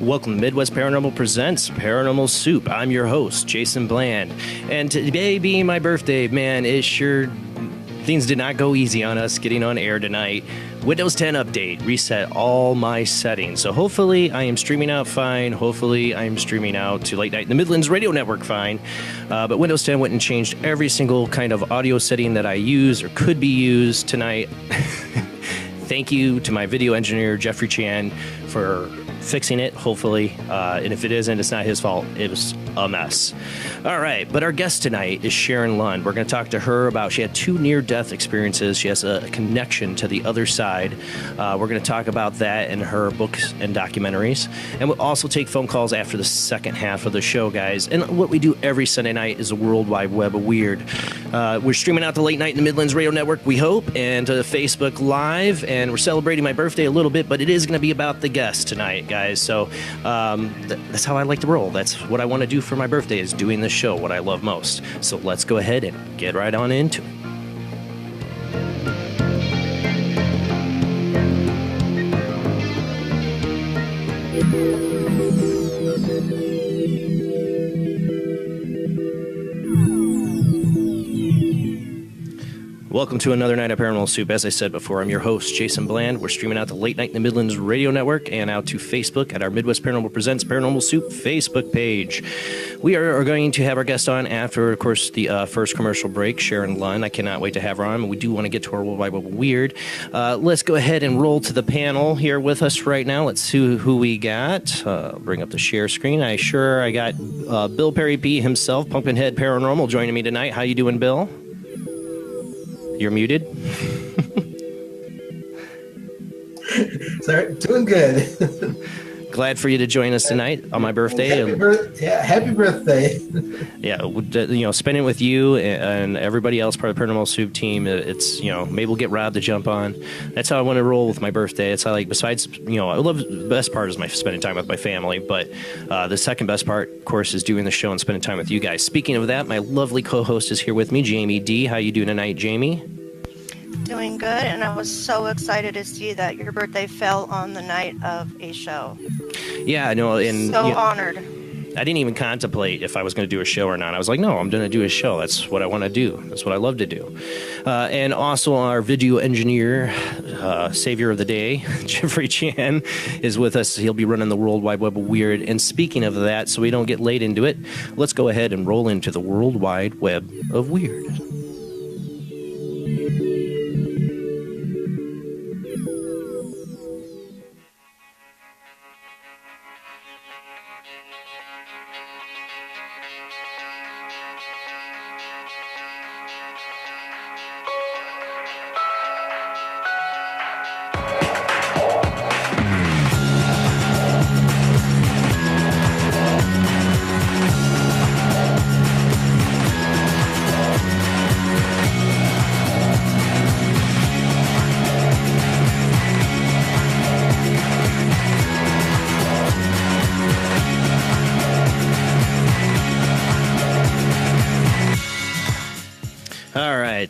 Welcome to Midwest Paranormal Presents Paranormal Soup. I'm your host, Jason Bland. And today being my birthday, man, things did not go easy on us getting on air tonight. Windows 10 update, reset all my settings. So hopefully I am streaming out fine. Hopefully I am streaming out to Late Night in the Midlands Radio Network fine. But Windows 10 went and changed every single kind of audio setting that I use or could be used tonight. Thank you to my video engineer, Jeffrey Chan, for fixing it, hopefully. And if it isn't, it's not his fault. It was a mess. All right, but our guest tonight is Sharon Lund. We're going to talk to her about, she had 2 near-death experiences. She has a connection to the other side. We're going to talk about that in her books and documentaries. And we'll also take phone calls after the second half of the show, guys. And what we do every Sunday night is a World Wide Web of Weird. We're streaming out to Late Night in the Midlands Radio Network, we hope, and to Facebook Live. And we're celebrating my birthday a little bit, but it is going to be about the guest tonight, guys. So that's how I like to roll. That's what I want to do for my birthday, is doing this show, what I love most. So let's go ahead and get right on into it. Welcome to another night of Paranormal Soup. As I said before, I'm your host, Jason Bland. We're streaming out to Late Night in the Midlands Radio Network and out to Facebook at our Midwest Paranormal Presents Paranormal Soup Facebook page. We are going to have our guest on after, of course, the first commercial break, Sharon Lund. I cannot wait to have her on. We do want to get to our World Wide Web of Weird. Let's go ahead and roll to the panel here with us right now. Let's see who we got. Bring up the share screen. I got Bill Perry B himself, Pumpkinhead Paranormal, joining me tonight. How you doing, Bill? You're muted. Sorry, doing good. Glad for you to join us tonight on my birthday. Happy birthday. Yeah, spending it with you and everybody else part of the Paranormal Soup team. It's, maybe we'll get Rob to jump on. That's how I want to roll with my birthday. It's how, besides, I love, the best part is my spending time with my family, but the second best part, of course, is doing the show and spending time with you guys. Speaking of that, my lovely co-host is here with me, Jamie D. How you doing tonight, Jamie? Doing good, and I was so excited to see that your birthday fell on the night of a show. Yeah, I know. And honored. I didn't even contemplate if I was going to do a show or not. I was like, no, I'm going to do a show. That's what I want to do. That's what I love to do. And also our video engineer, savior of the day, Jeffrey Chan, is with us. He'll be running the World Wide Web of Weird. And speaking of that, so we don't get late into it, let's go ahead and roll into the World Wide Web of Weird.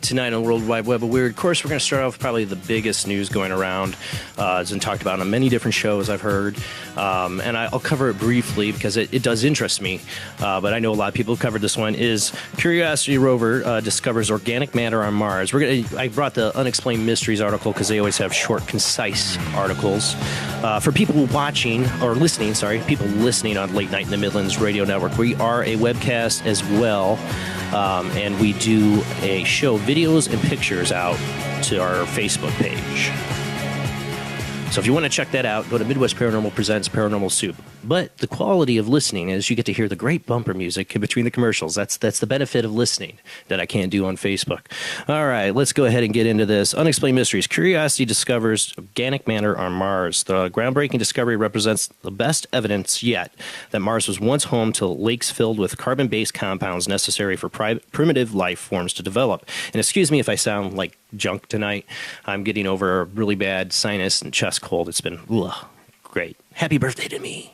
Tonight on World Wide Web of Weird. Of course, we're going to start off with probably the biggest news going around. It's been talked about on many different shows I've heard. And I'll cover it briefly because it does interest me. But I know a lot of people have covered this one. Is Curiosity rover discovers organic matter on Mars. I brought the Unexplained Mysteries article because they always have short, concise articles. For people watching, or listening, people listening on Late Night in the Midlands Radio Network, we are a webcast as well. And we do a show, videos and pictures out to our Facebook page. So if you want to check that out, go to Midwest Paranormal Presents Paranormal Soup. But the quality of listening is you get to hear the great bumper music in between the commercials. That's the benefit of listening that I can't do on Facebook. All right, let's go ahead and get into this. Unexplained Mysteries. Curiosity discovers organic matter on Mars. The groundbreaking discovery represents the best evidence yet that Mars was once home to lakes filled with carbon-based compounds necessary for primitive life forms to develop. And excuse me if I sound like junk tonight. I'm getting over a really bad sinus and chest cold. It's been great. Happy birthday to me.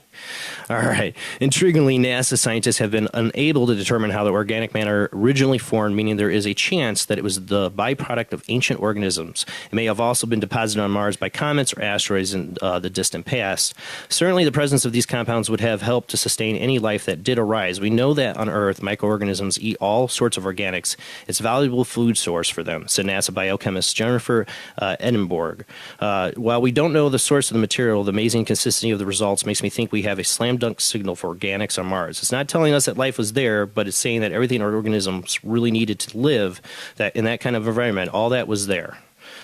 All right. Intriguingly, NASA scientists have been unable to determine how the organic matter originally formed, meaning there is a chance that it was the byproduct of ancient organisms. It may have also been deposited on Mars by comets or asteroids in the distant past. Certainly, the presence of these compounds would have helped to sustain any life that did arise. We know that on Earth, microorganisms eat all sorts of organics. It's a valuable food source for them, said NASA biochemist Jennifer Edinburgh. While we don't know the source of the material, the amazing consistency of the results makes me think we have a slam dunk signal for organics on Mars. It's not telling us that life was there, but it's saying that everything our organisms really needed to live, that in that kind of environment, all that was there.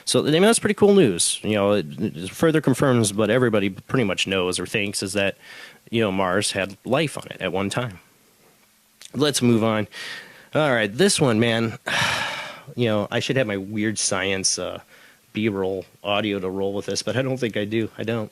So I mean, that's pretty cool news. You know, it further confirms what everybody pretty much knows or thinks is that, you know, Mars had life on it at one time. Let's move on. All right, this one, man. You know, I should have my weird science B-roll audio to roll with this, but I don't think I do. I don't.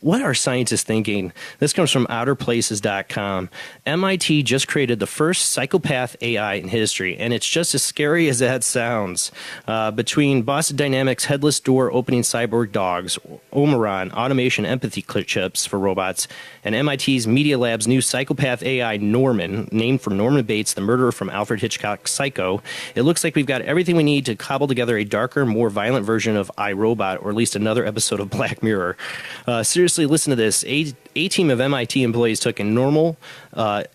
What are scientists thinking? This comes from outerplaces.com. MIT just created the first psychopath AI in history, and it's just as scary as that sounds. Between Boston Dynamics' headless door opening cyborg dogs, Omron automation empathy chips for robots, and MIT's Media Lab's new psychopath AI Norman, named for Norman Bates, the murderer from Alfred Hitchcock's Psycho, it looks like we've got everything we need to cobble together a darker, more violent version of iRobot, or at least another episode of Black Mirror. Seriously, listen to this. A team of MIT employees took a normal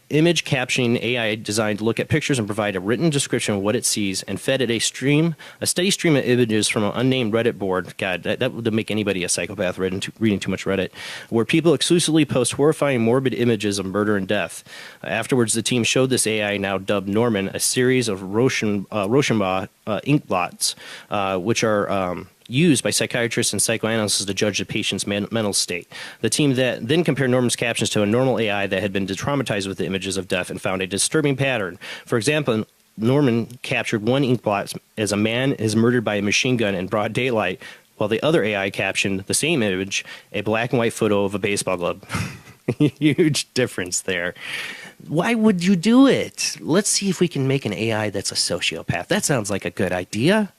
image captioning AI designed to look at pictures and provide a written description of what it sees, and fed it a steady stream of images from an unnamed Reddit board. God, that would make anybody a psychopath reading too much Reddit, where people exclusively post horrifying, morbid images of murder and death. Afterwards, the team showed this AI, now dubbed Norman, a series of Rochenbach ink blots, which are used by psychiatrists and psychoanalysts to judge the patient's mental state. The team then compared Norman's captions to a normal AI that had been traumatized with the images of death and found a disturbing pattern. For example, Norman captured one ink blot as a man is murdered by a machine gun in broad daylight, while the other AI captioned the same image, a black and white photo of a baseball glove. Huge difference there. Why would you do it? Let's see if we can make an AI that's a sociopath. That sounds like a good idea.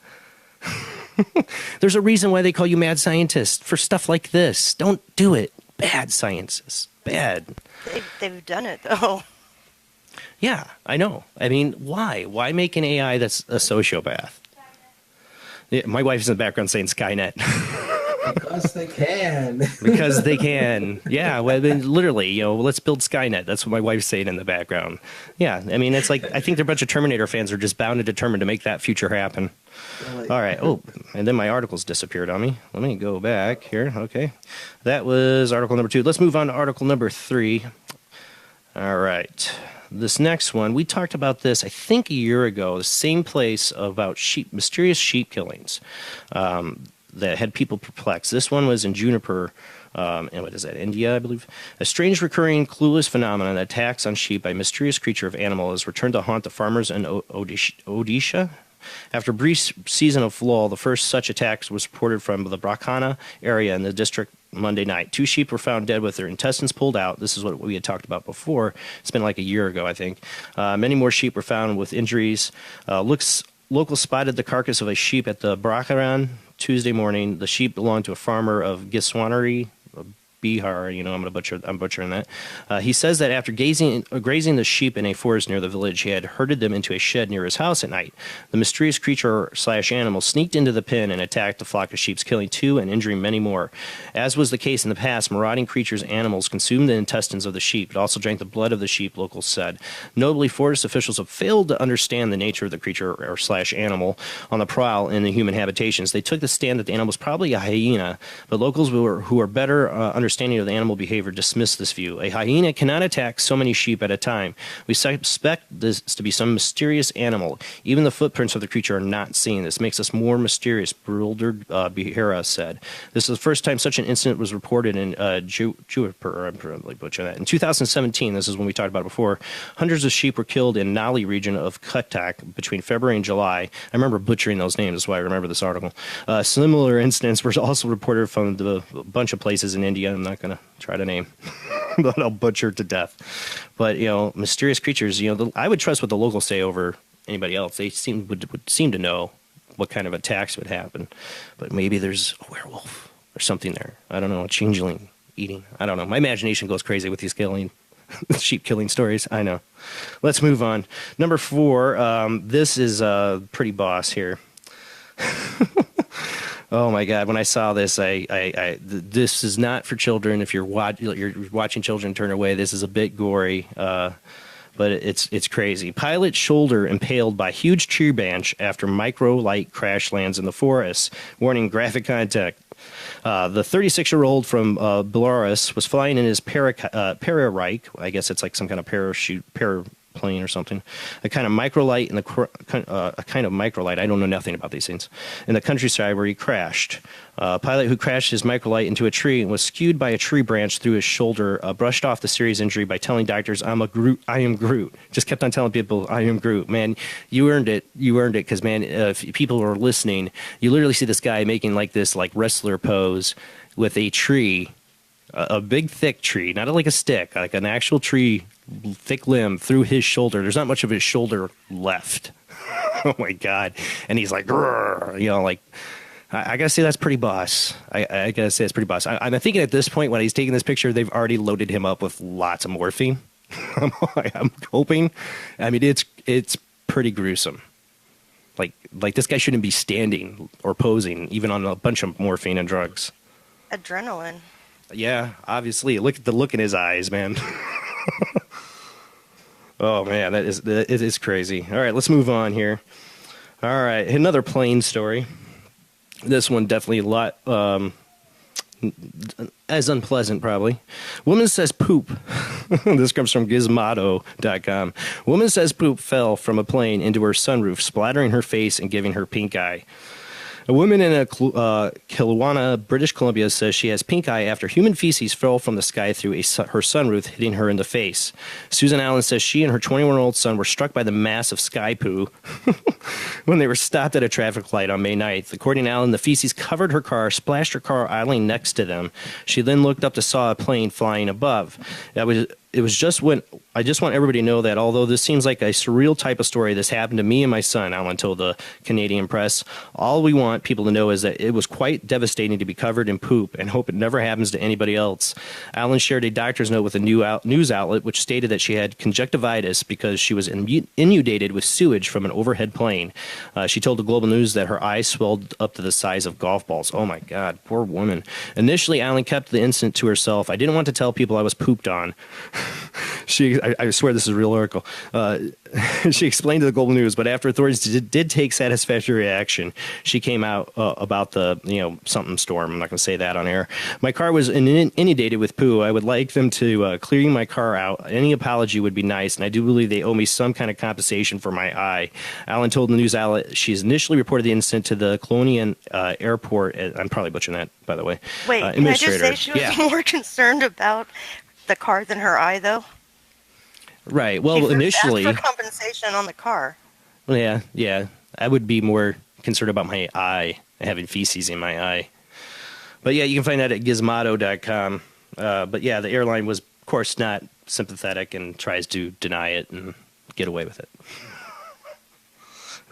There's a reason why they call you mad scientist for stuff like this. Don't do it. Bad scientists. Bad. They've done it, though. Yeah, I know. I mean, why? Why make an AI that's a sociopath? Yeah, my wife's in the background saying Skynet. Because they can. Because they can. Yeah, well, I mean, literally, you know, let's build Skynet. That's what my wife's saying in the background. Yeah, I mean, it's like, I think a bunch of Terminator fans are just bound and determined to make that future happen. All right. Oh, and then my articles disappeared on me. Let me go back here. Okay. That was article number 2. Let's move on to article number 3. All right. This next one, we talked about this, I think, a year ago, the same place, about mysterious sheep killings that had people perplexed. This one was in Juniper, and what is that, India, I believe? A strange, recurring, clueless phenomenon, attacks on sheep by a mysterious creature of animal, is returned to haunt the farmers in Odisha. After a brief season of lull, the first such attack was reported from the Brakhana area in the district Monday night. 2 sheep were found dead with their intestines pulled out. This is what we had talked about before. It's been like a year ago, I think. Many more sheep were found with injuries. Locals spotted the carcass of a sheep at the Brakharan Tuesday morning. The sheep belonged to a farmer of Giswanari, Bihar, you know, I'm butchering that. He says that after grazing the sheep in a forest near the village, he had herded them into a shed near his house at night. The mysterious creature/animal sneaked into the pen and attacked the flock of sheep, killing 2 and injuring many more. As was the case in the past, marauding animals consumed the intestines of the sheep, but also drank the blood of the sheep, locals said. Notably, forest officials have failed to understand the nature of the creature/animal on the prowl in the human habitations. They took the stand that the animal was probably a hyena, but locals who are better understanding of the animal behavior dismiss this view. A hyena cannot attack so many sheep at a time. We suspect this to be some mysterious animal. Even the footprints of the creature are not seen. This makes us more mysterious, bewildered Behera said. This is the first time such an incident was reported in Juniper. I'm probably butchering that. In 2017, this is when we talked about it before, hundreds of sheep were killed in Nali region of Cuttack between February and July. I remember butchering those names. That's why I remember this article. Similar incidents were also reported from a bunch of places in India. I'm not going to try to name, but I'll butcher to death. But, you know, mysterious creatures, you know, I would trust what the locals say over anybody else. They would seem to know what kind of attacks would happen. But maybe there's a werewolf or something there. I don't know, a changeling. eating. I don't know. My imagination goes crazy with these sheep killing stories. I know. Let's move on. Number 4. This is pretty boss here. Oh my God! When I saw this, this is not for children. If you're watching children turn away, this is a bit gory, but it's crazy. Pilot's shoulder impaled by huge tree branch after microlight crash lands in the forest. Warning: graphic content. The 36-year-old from Belarus was flying in his Parareich. I guess it's like some kind of plane or something, a kind of microlight I don't know nothing about these things, in the countryside where he crashed. Pilot who crashed his microlight into a tree and was skewed by a tree branch through his shoulder, brushed off the serious injury by telling doctors, I am Groot. Just kept on telling people, I am Groot. Man, you earned it. Because, man, if people are listening, you literally see this guy making like this like wrestler pose with a tree, a big thick tree, not like a stick, like an actual tree, thick limb through his shoulder. There's not much of his shoulder left. Oh my God. And he's like, like, I gotta say that's pretty boss. I gotta say it's pretty boss. I'm thinking at this point when he's taking this picture, they've already loaded him up with lots of morphine. I'm hoping. I mean, it's pretty gruesome. Like this guy shouldn't be standing or posing even on a bunch of morphine and drugs. Adrenaline. Yeah, obviously. Look at the look in his eyes, man. Oh man, it is crazy. All right, let's move on here. All right, another plane story. This one definitely a lot as unpleasant, probably. Woman says poop. This comes from Gizmodo.com. Woman says poop fell from a plane into her sunroof, splattering her face and giving her pink eye. A woman in Kelowna, British Columbia, says she has pink eye after human feces fell from the sky through her sunroof, hitting her in the face. Susan Allen says she and her 21-year-old son were struck by the mass of sky poo when they were stopped at a traffic light on May 9th. According to Allen, the feces covered her car, splashed her car idling next to them. She then looked up to saw a plane flying above. I just want everybody to know that although this seems like a surreal type of story, this happened to me and my son, Allen told the Canadian press. All we want people to know is that it was quite devastating to be covered in poop and hope it never happens to anybody else. Allen shared a doctor's note with a news outlet which stated that she had conjunctivitis because she was inundated with sewage from an overhead plane. She told the Global News that her eyes swelled up to the size of golf balls. Oh my God, poor woman. Initially, Allen kept the incident to herself. I didn't want to tell people I was pooped on. I swear this is a real article. She explained to the Global News, but after authorities did take satisfactory action, she came out about the something storm. I'm not going to say that on air. My car was inundated with poo. I would like them to clear my car out. Any apology would be nice, and I do believe they owe me some kind of compensation for my eye. Allen told the news outlet she's initially reported the incident to the Kelowna airport. I'm probably butchering that, by the way. Wait, can I just say she was more concerned about the car than her eye, though? Right. Well, initially, asked for compensation on the car. Yeah. I would be more concerned about my eye, having feces in my eye. But yeah, you can find that at Gizmodo.com. But yeah, the airline was, of course, not sympathetic and tries to deny it and get away with it.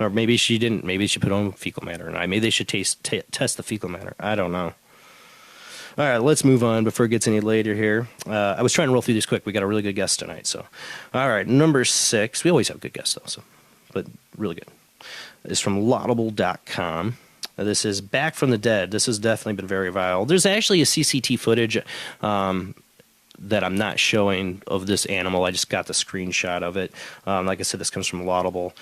Or maybe she didn't. Maybe she put on fecal matter. Maybe they should test the fecal matter. I don't know. All right, let's move on before it gets any later here. I was trying to roll through this quick. We got a really good guest tonight. So, all right, number 6. We always have good guests, though, but really good. It's from Laudable.com. This is Back from the Dead. This has definitely been very viral. There's actually a CCTV footage that I'm not showing of this animal. I just got the screenshot of it. Like I said, this comes from Laudable.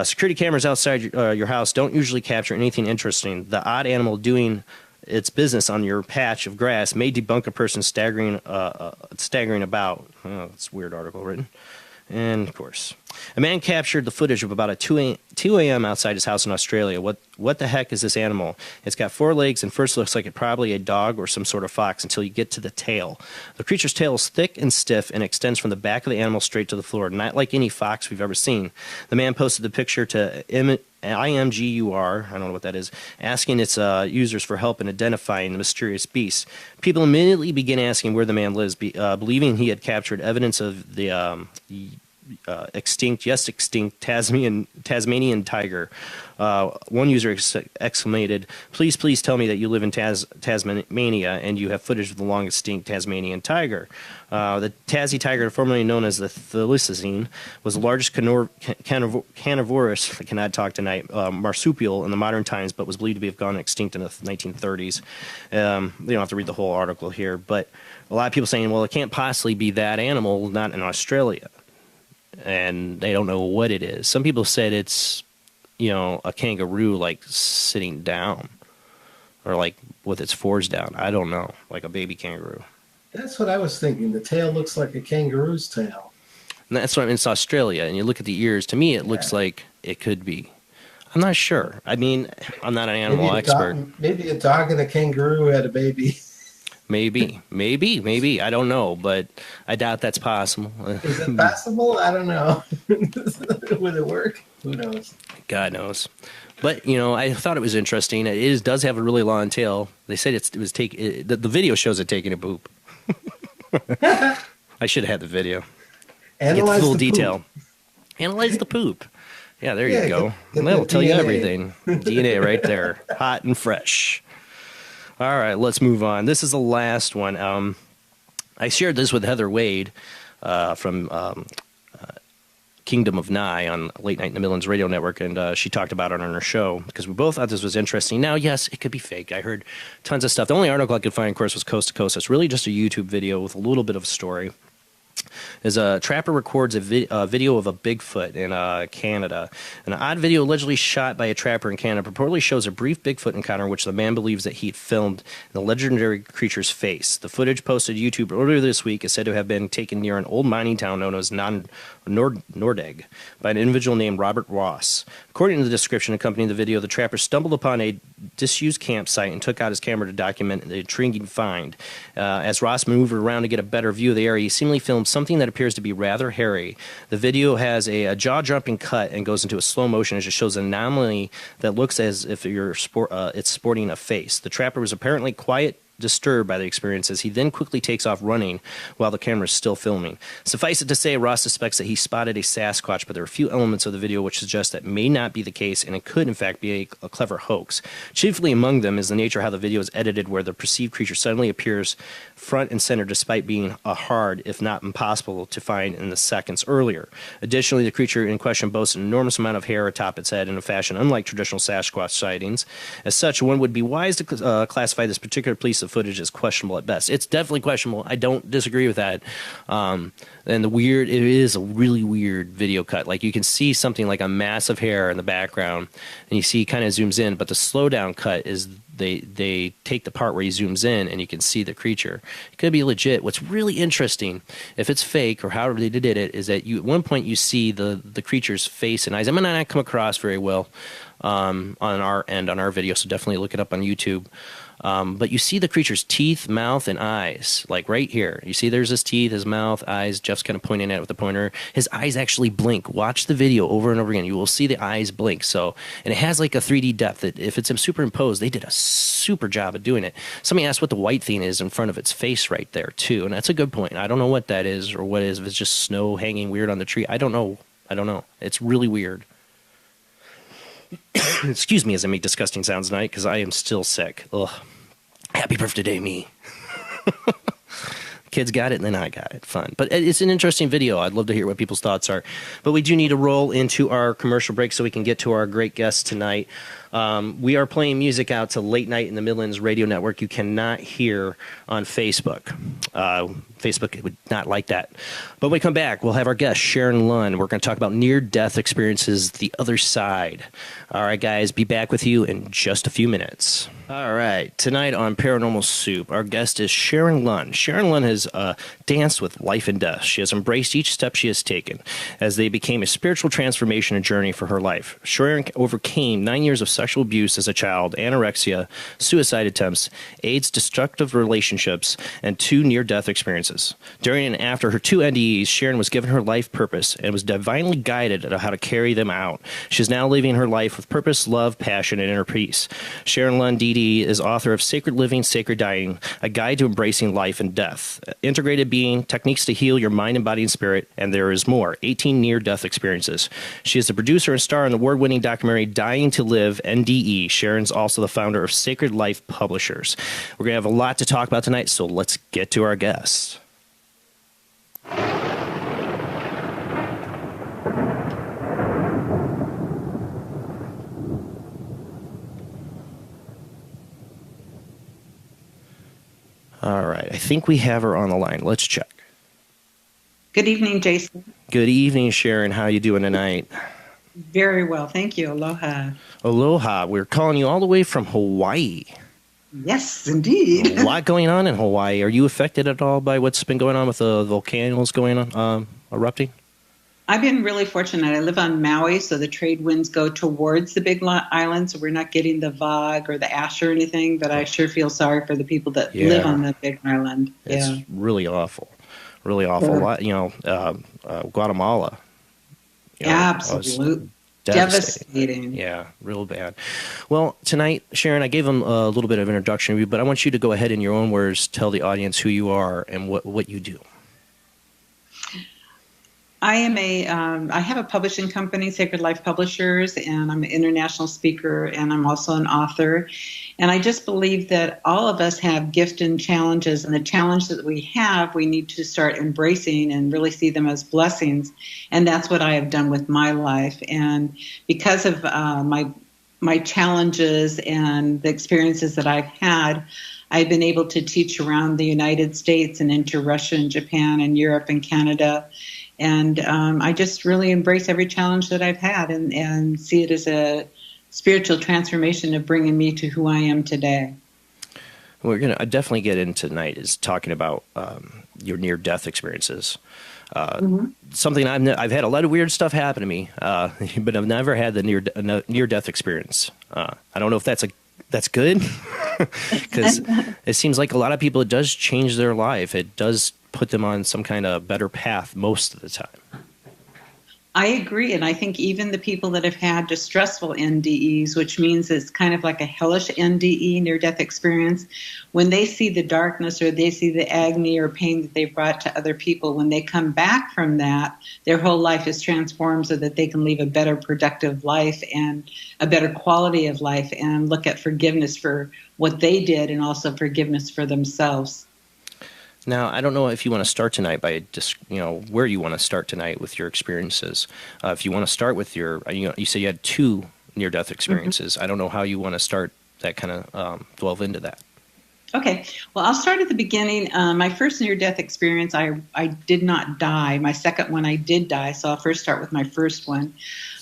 Security cameras outside your house don't usually capture anything interesting. The odd animal doing its business on your patch of grass may debunk a person staggering about. Oh, that's a weird article written. And, of course, a man captured the footage of about at 2 a.m. outside his house in Australia. What the heck is this animal? It's got 4 legs and first looks like it probably a dog or some sort of fox until you get to the tail. The creature's tail is thick and stiff and extends from the back of the animal straight to the floor, not like any fox we've ever seen. The man posted the picture to IMGUR, I don't know what that is, asking its users for help in identifying the mysterious beast. People immediately began asking where the man lives, believing he had captured evidence of the extinct Tasmanian tiger. One user exclaimed, please tell me that you live in Tasmania and you have footage of the long extinct Tasmanian tiger. The Tassie tiger, formerly known as the Thylacine, was the largest carnivorous, I cannot talk tonight, marsupial in the modern times, but was believed to have gone extinct in the 1930s. You don't have to read the whole article here, but a lot of people saying, well, it can't possibly be that animal, not in Australia. And they don't know what it is. Some people said it's, a kangaroo, like, sitting down. Or, like, with its fours down. I don't know. Like a baby kangaroo. That's what I was thinking. The tail looks like a kangaroo's tail. And that's what I mean. It's Australia. And you look at the ears. To me, it looks like it could be. I'm not sure. I mean, I'm not an animal expert. Maybe a dog and a kangaroo had a baby. Maybe. I don't know, but I doubt that's possible. Is it possible? I don't know. Would it work? Who knows? God knows. But, I thought it was interesting. It does have a really long tail. They said the video shows it taking a poop. I should have had the video. Analyze get the full the detail. Poop. Analyze the poop. Yeah, there you go. That'll tell you everything. DNA right there. Hot and fresh. All right, let's move on. This is the last one. I shared this with Heather Wade from Kingdom of Nye on Late Night in the Midlands Radio Network, and she talked about it on her show because we both thought this was interesting. Now, yes, it could be fake. I heard tons of stuff. The only article I could find, of course, was Coast to Coast. It's really just a YouTube video with a little bit of a story. As a trapper records a video of a Bigfoot in Canada. An odd video allegedly shot by a trapper in Canada purportedly shows a brief Bigfoot encounter in which the man believes that he had filmed the legendary creature's face. The footage posted to YouTube earlier this week is said to have been taken near an old mining town known as Nordegg by an individual named Robert Ross. According to the description accompanying the video, the trapper stumbled upon a disused campsite and took out his camera to document the intriguing find. As Ross maneuvered around to get a better view of the area, he seemingly filmed something that appears to be rather hairy. The video has a jaw-dropping cut and goes into a slow motion as it shows an anomaly that looks as if it's sporting a face. The trapper was apparently disturbed by the experience as he then quickly takes off running while the camera is still filming. Suffice it to say, Ross suspects that he spotted a Sasquatch, but there are a few elements of the video which suggest that may not be the case and it could in fact be a clever hoax. Chiefly among them is the nature of how the video is edited, where the perceived creature suddenly appears front and center despite being hard, if not impossible, to find in the seconds earlier. Additionally, the creature in question boasts an enormous amount of hair atop its head in a fashion unlike traditional Sasquatch sightings. As such, one would be wise to classify this particular piece of footage is questionable at best. It's definitely questionable. I don't disagree with that. And it is a really weird video cut. Like, you can see something like a mass of hair in the background, and you see, kind of zooms in, but the slowdown cut is they take the part where he zooms in and you can see the creature. It could be legit. What's really interesting, if it's fake or however they did it, is that at one point you see the creature's face and eyes. I might not come across very well on our end, on our video, so definitely look it up on YouTube. But you see the creature's teeth, mouth, and eyes, like right here. You see there's his teeth, his mouth, eyes. Jeff's kind of pointing at it with the pointer. His eyes actually blink. Watch the video over and over again. You will see the eyes blink. So, and it has like a 3D depth that if it's superimposed, they did a super job of doing it. Somebody asked what the white thing is in front of its face right there, too. And that's a good point. I don't know what that is or what it is. If it's just snow hanging weird on the tree. I don't know. It's really weird. Excuse me as I make disgusting sounds tonight because I am still sick. Ugh. Happy birthday, me. Kids got it, and then I got it. Fun. But it's an interesting video. I'd love to hear what people's thoughts are. But we do need to roll into our commercial break so we can get to our great guest tonight. We are playing music out to Late Night in the Midlands Radio Network. You cannot hear on Facebook. Facebook would not like that. But when we come back, we'll have our guest, Sharon Lund. We're going to talk about near-death experiences, the other side. All right, guys, be back with you in just a few minutes. All right, tonight on Paranormal Soup, our guest is Sharon Lund. Sharon Lund has danced with life and death. She has embraced each step she has taken as they became a spiritual transformation and journey for her life. Sharon overcame 9 years of sexual abuse as a child, anorexia, suicide attempts, AIDS, destructive relationships, and 2 near-death experiences. During and after her 2 NDEs, Sharon was given her life purpose and was divinely guided on how to carry them out. She is now living her life with purpose, love, passion, and inner peace. Sharon Lund, DD, is author of Sacred Living, Sacred Dying, A Guide to Embracing Life and Death. integrated being, techniques to heal your mind and body and spirit, and there is more. 18 near-death experiences. She is the producer and star in the award-winning documentary Dying to Live, NDE. Sharon's also the founder of Sacred Life Publishers. We're going to have a lot to talk about tonight, so let's get to our guests. All right. I think we have her on the line. Let's check. Good evening, Jason. Good evening, Sharon. How you doing tonight? Very well. Thank you. Aloha. Aloha. We're calling you all the way from Hawaii. Yes, indeed. A lot going on in Hawaii. Are you affected at all by what's been going on with the volcanoes going on, erupting? I've been really fortunate. I live on Maui, so the trade winds go towards the big island, so we're not getting the VOG or the ash or anything, but I sure feel sorry for the people that live on the big island. It's really awful. Really awful. Sure. Guatemala. Absolutely. Devastating. Yeah, real bad. Well, tonight, Sharon, I gave them a little bit of introduction of you, but I want you to go ahead in your own words, tell the audience who you are and what you do. I have a publishing company, Sacred Life Publishers, and I'm an international speaker, and I'm also an author. And I just believe that all of us have gifts and challenges, and the challenges that we have, we need to start embracing and really see them as blessings. And that's what I have done with my life. And because of my challenges and the experiences that I've had, I've been able to teach around the United States and into Russia and Japan and Europe and Canada. And I just really embrace every challenge that I've had and see it as a spiritual transformation of bringing me to who I am today. We're going to definitely get into tonight is talking about your near-death experiences. Something I've had a lot of weird stuff happen to me, but I've never had the near-death experience. I don't know if that's good because it seems like a lot of people, it does change their life. It does put them on some kind of better path most of the time. I agree, and I think even the people that have had distressful NDEs, which means it's kind of like a hellish NDE, near-death experience, when they see the darkness or they see the agony or pain that they brought to other people, when they come back from that, their whole life is transformed so that they can live a better productive life and a better quality of life and look at forgiveness for what they did and also forgiveness for themselves. Now, I don't know if you want to start tonight by just, where you want to start tonight with your experiences. If you want to start with you say you had 2 near-death experiences. I don't know how you want to start that kind of delve into that. Okay. Well, I'll start at the beginning. My first near-death experience, I did not die. My second one, I did die. So I'll first start with my first one.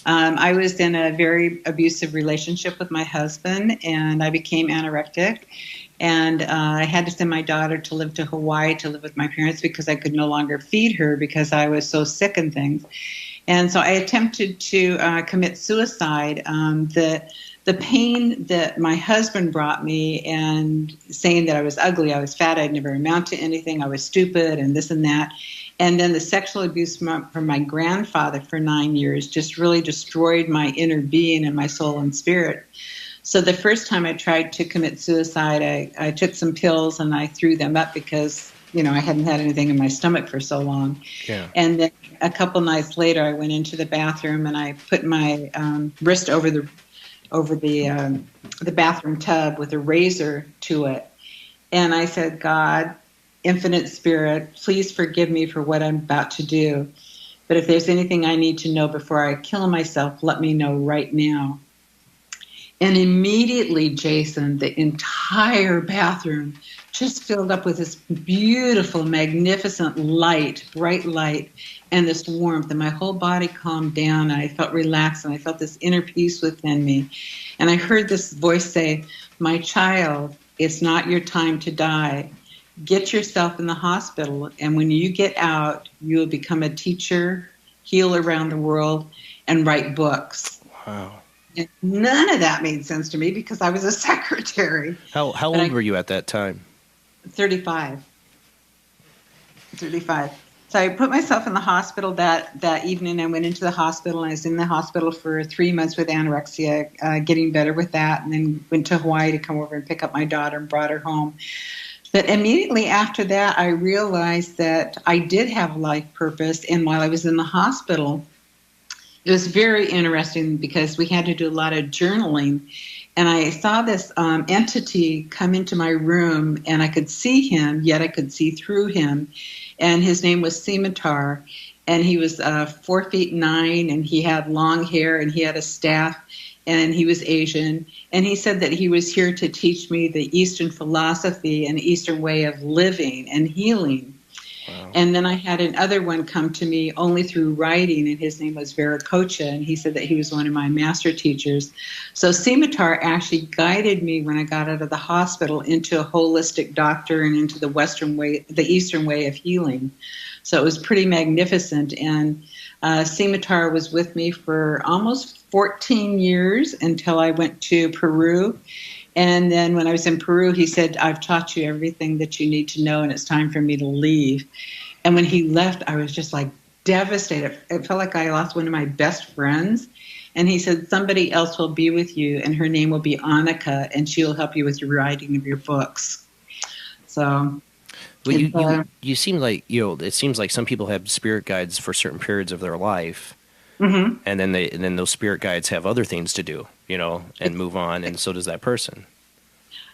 I was in a very abusive relationship with my husband, and I became anorectic. And I had to send my daughter to live to Hawaii to live with my parents because I could no longer feed her because I was so sick and things. And so I attempted to commit suicide. The pain that my husband brought me and saying that I was ugly, I was fat, I'd never amount to anything, I was stupid and this and that. And then the sexual abuse from my grandfather for 9 years just really destroyed my inner being and my soul and spirit. So the first time I tried to commit suicide, I took some pills and I threw them up because, I hadn't had anything in my stomach for so long. Yeah. And then a couple nights later, I went into the bathroom and I put my wrist over the bathroom tub with a razor to it. And I said, God, infinite spirit, please forgive me for what I'm about to do. But if there's anything I need to know before I kill myself, let me know right now. And immediately, Jason, the entire bathroom just filled up with this beautiful, magnificent light, bright light, and this warmth. And my whole body calmed down, and I felt relaxed, and I felt this inner peace within me. And I heard this voice say, my child, it's not your time to die. Get yourself in the hospital, and when you get out, you will become a teacher, heal around the world, and write books. Wow. And none of that made sense to me because I was a secretary. How old were you at that time? 35. So I put myself in the hospital that evening. I went into the hospital. And I was in the hospital for 3 months with anorexia, getting better with that, and then went to Hawaii to come over and pick up my daughter and brought her home. But immediately after that, I realized that I did have life purpose. And while I was in the hospital, it was very interesting because we had to do a lot of journaling. And I saw this entity come into my room, and I could see him, yet I could see through him. And his name was Scimitar. And he was 4'9", and he had long hair, and he had a staff, and he was Asian. And he said that he was here to teach me the Eastern philosophy and Eastern way of living and healing. Wow. And then I had another one come to me only through writing, and his name was Viracocha, and he said that he was one of my master teachers. So Scimitar actually guided me when I got out of the hospital into a holistic doctor and into the Western way, the Eastern way of healing. So it was pretty magnificent. And Scimitar was with me for almost 14 years until I went to Peru. And then when I was in Peru, he said, I've taught you everything that you need to know, and it's time for me to leave. And when he left, I was just like devastated. It felt like I lost one of my best friends. And he said, somebody else will be with you, and her name will be Annika, and she'll help you with your writing of your books. So... Well, you seem like, it seems like some people have spirit guides for certain periods of their life, and then those spirit guides have other things to do, and move on, and so does that person.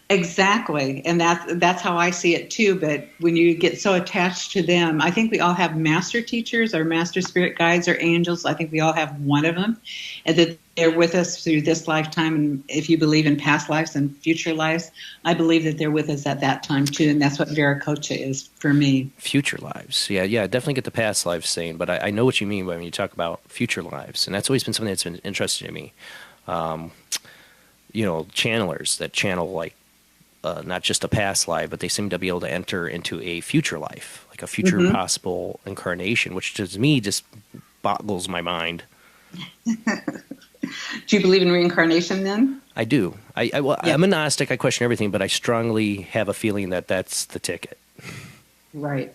Exactly, and that's how I see it too. But when you get so attached to them, I think we all have master teachers or master spirit guides or angels. I think we all have one of them, and that they're with us through this lifetime. And if you believe in past lives and future lives, I believe that they're with us at that time too, and that's what Viracocha is for me. Future lives, yeah, I definitely get the past lives saying, but I know what you mean when you talk about future lives, and that's always been something that's been interesting to me. Channelers that channel like. Not just a past life, but they seem to be able to enter into a future life, like a future possible incarnation, which to me just boggles my mind. Do you believe in reincarnation then? I do. I'm a Gnostic. I question everything, but I strongly have a feeling that that's the ticket. Right.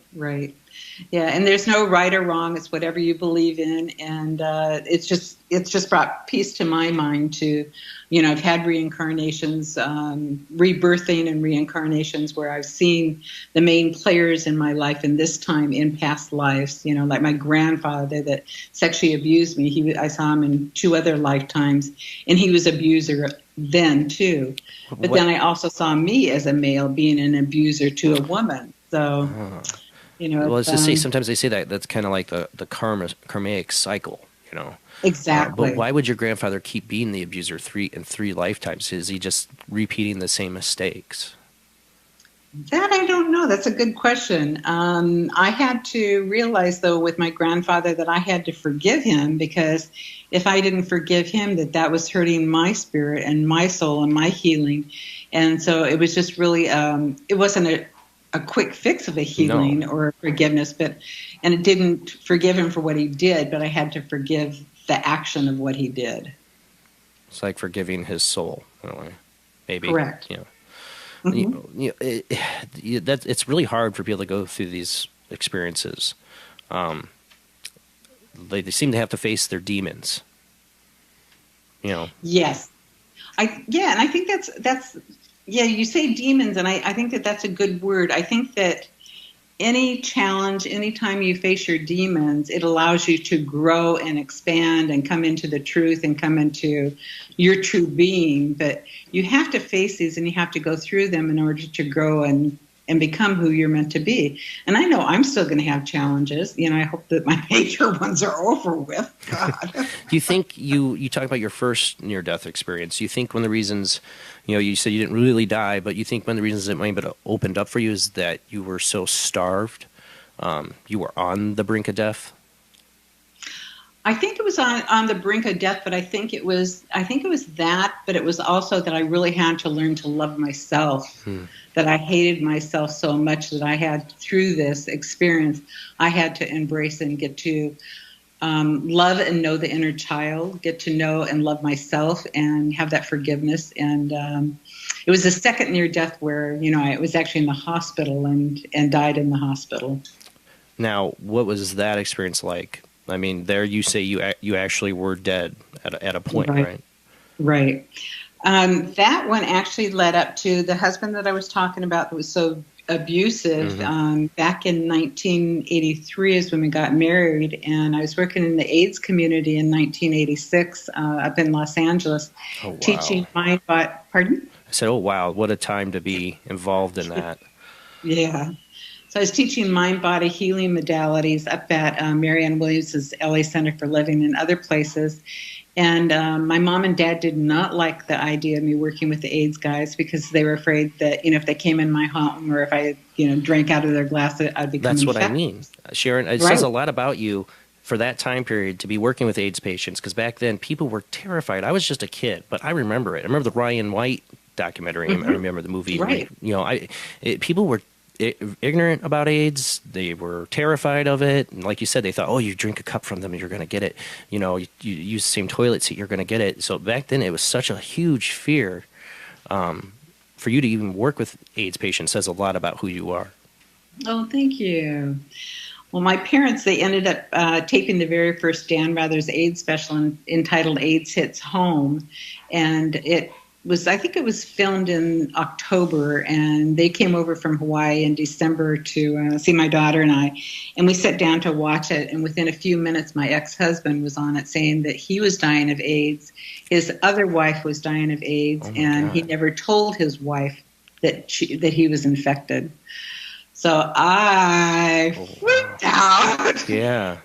Yeah, and there's no right or wrong. It's whatever you believe in, and it's just brought peace to my mind to, I've had reincarnations, rebirthing and reincarnations where I've seen the main players in my life in this time in past lives, like my grandfather that sexually abused me. I saw him in 2 other lifetimes, and he was abuser then too. But then I also saw me as a male being an abuser to a woman. So... well, let's just say sometimes they say that's kind of like the karmic cycle, Exactly. But why would your grandfather keep being the abuser in three lifetimes? Is he just repeating the same mistakes? That I don't know. That's a good question. I had to realize, though, with my grandfather that I had to forgive him, because if I didn't forgive him, that was hurting my spirit and my soul and my healing. And so it was just really, it wasn't a quick fix of a healing or forgiveness, and it didn't forgive him for what he did, but I had to forgive the action of what he did. It's like forgiving his soul, in a way, maybe. Correct. It's really hard for people to go through these experiences. They seem to have to face their demons. Yes. And I think that's. Yeah, you say demons, and I think that that's a good word. I think that any challenge, anytime you face your demons, it allows you to grow and expand and come into the truth and come into your true being. But you have to face these, and you have to go through them in order to grow and become who you're meant to be. And I know I'm still going to have challenges. I hope that my major ones are over with. God. Do you think you talk about your first near-death experience? Do you think one of the reasons, you said you didn't really die, but you think one of the reasons it might have opened up for you is that you were so starved, you were on the brink of death? I think it was on the brink of death, but I think it was that, but it was also that I really had to learn to love myself. That I hated myself so much that I had, through this experience, I had to embrace and get to love and know the inner child, get to know and love myself and have that forgiveness. And it was the second near death where, I was actually in the hospital and died in the hospital. Now, what was that experience like? I mean, there you say you actually were dead at a point, right? Right. That one actually led up to the husband that I was talking about that was so abusive. Back in 1983 is when we got married, and I was working in the AIDS community in 1986 up in Los Angeles, teaching mind body. Pardon? I said, "Oh wow, what a time to be involved in that." Yeah. So I was teaching mind-body healing modalities up at Marianne Williams's LA Center for Living and other places. And my mom and dad did not like the idea of me working with the AIDS guys because they were afraid that, if they came in my home or if I, drank out of their glass, I'd become That's infected. what I mean. Sharon, it says a lot about you for that time period to be working with AIDS patients, because back then people were terrified. I was just a kid, but I remember it. I remember the Ryan White documentary. I remember the movie. Right. People were ignorant about AIDS. They were terrified of it. And like you said, they thought, oh, you drink a cup from them and you're going to get it. You use the same toilet seat, you're going to get it. So back then it was such a huge fear. For you to even work with AIDS patients says a lot about who you are. Oh, thank you. Well, my parents, they ended up taping the very first Dan Rather's AIDS special entitled AIDS Hits Home. And I think it was filmed in October, and they came over from Hawaii in December to see my daughter and I, and we sat down to watch it, and within a few minutes, my ex-husband was on it saying that he was dying of AIDS, his other wife was dying of AIDS, and he never told his wife that he was infected. So I freaked out. Yeah.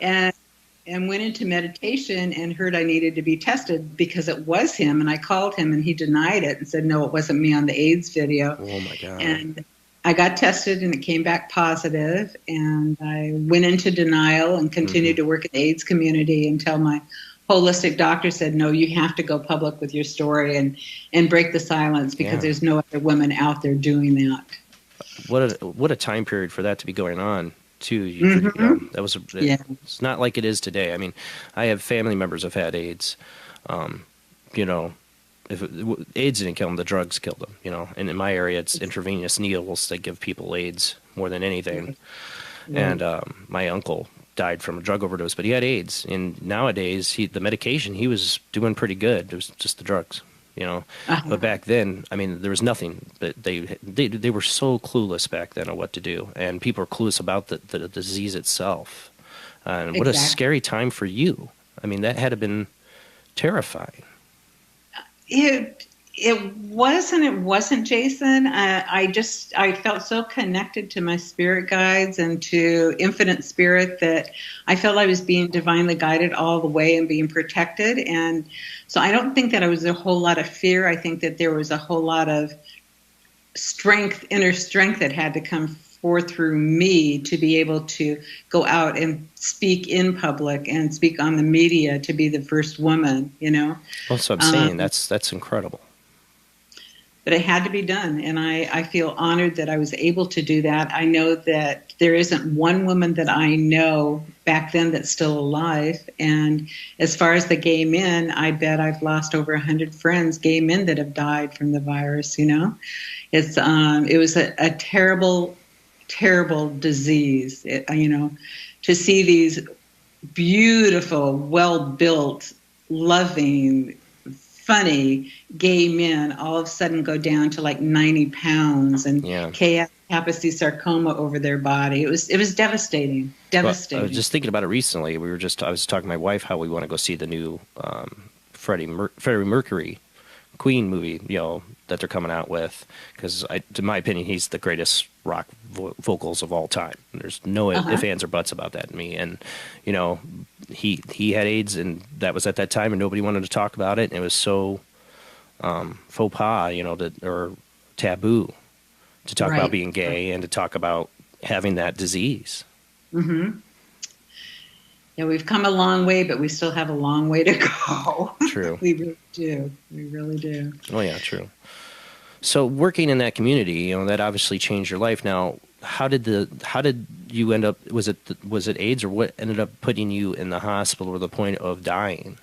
And went into meditation and heard I needed to be tested because it was him. And I called him and he denied it and said, no, it wasn't me on the AIDS video. Oh, my God. And I got tested and it came back positive. And I went into denial and continued to work in the AIDS community until my holistic doctor said, no, you have to go public with your story and break the silence because there's no other women out there doing that. What a time period for that to be going on. Too, that was it's not like it is today. I mean, I have family members who've had AIDS. If AIDS didn't kill them, the drugs killed them. And in my area, it's intravenous needles that give people AIDS more than anything. And my uncle died from a drug overdose, but he had AIDS. And nowadays, the medication, he was doing pretty good. It was just the drugs. But back then, I mean, there was nothing. But they were so clueless back then on what to do, and people were clueless about the disease itself. And what a scary time for you. I mean, that had to have been terrifying. It wasn't, Jason. I felt so connected to my spirit guides and to infinite spirit that I felt I was being divinely guided all the way and being protected. And so I don't think that it was a whole lot of fear. I think that there was a whole lot of inner strength that had to come forth through me to be able to go out and speak in public and speak on the media, to be the first woman, Well, that's what I'm saying. That's incredible. But it had to be done, and I feel honored that I was able to do that. I know that there isn't one woman that I know back then that's still alive. And as far as the gay men, I bet I've lost over 100 friends, gay men that have died from the virus. It was a terrible, terrible disease. To see these beautiful, well-built, loving, funny gay men all of a sudden go down to like 90 pounds and Kaposi sarcoma over their body. It was devastating. Devastating. Well, I was just thinking about it recently. I was talking to my wife how we want to go see the new Freddie Mercury Queen movie, that they're coming out with, because in my opinion, he's the greatest rock vocals of all time. There's no ifs, ands, or buts about that to me. And he had AIDS, and that was at that time, and nobody wanted to talk about it. And it was so faux pas, or taboo to talk about being gay and to talk about having that disease. Mm-hmm. Yeah, we've come a long way, but we still have a long way to go. True. We really do. We really do. Oh, yeah, true. So working in that community, that obviously changed your life. Now, how did you end up, was it AIDS, or what ended up putting you in the hospital or the point of dying?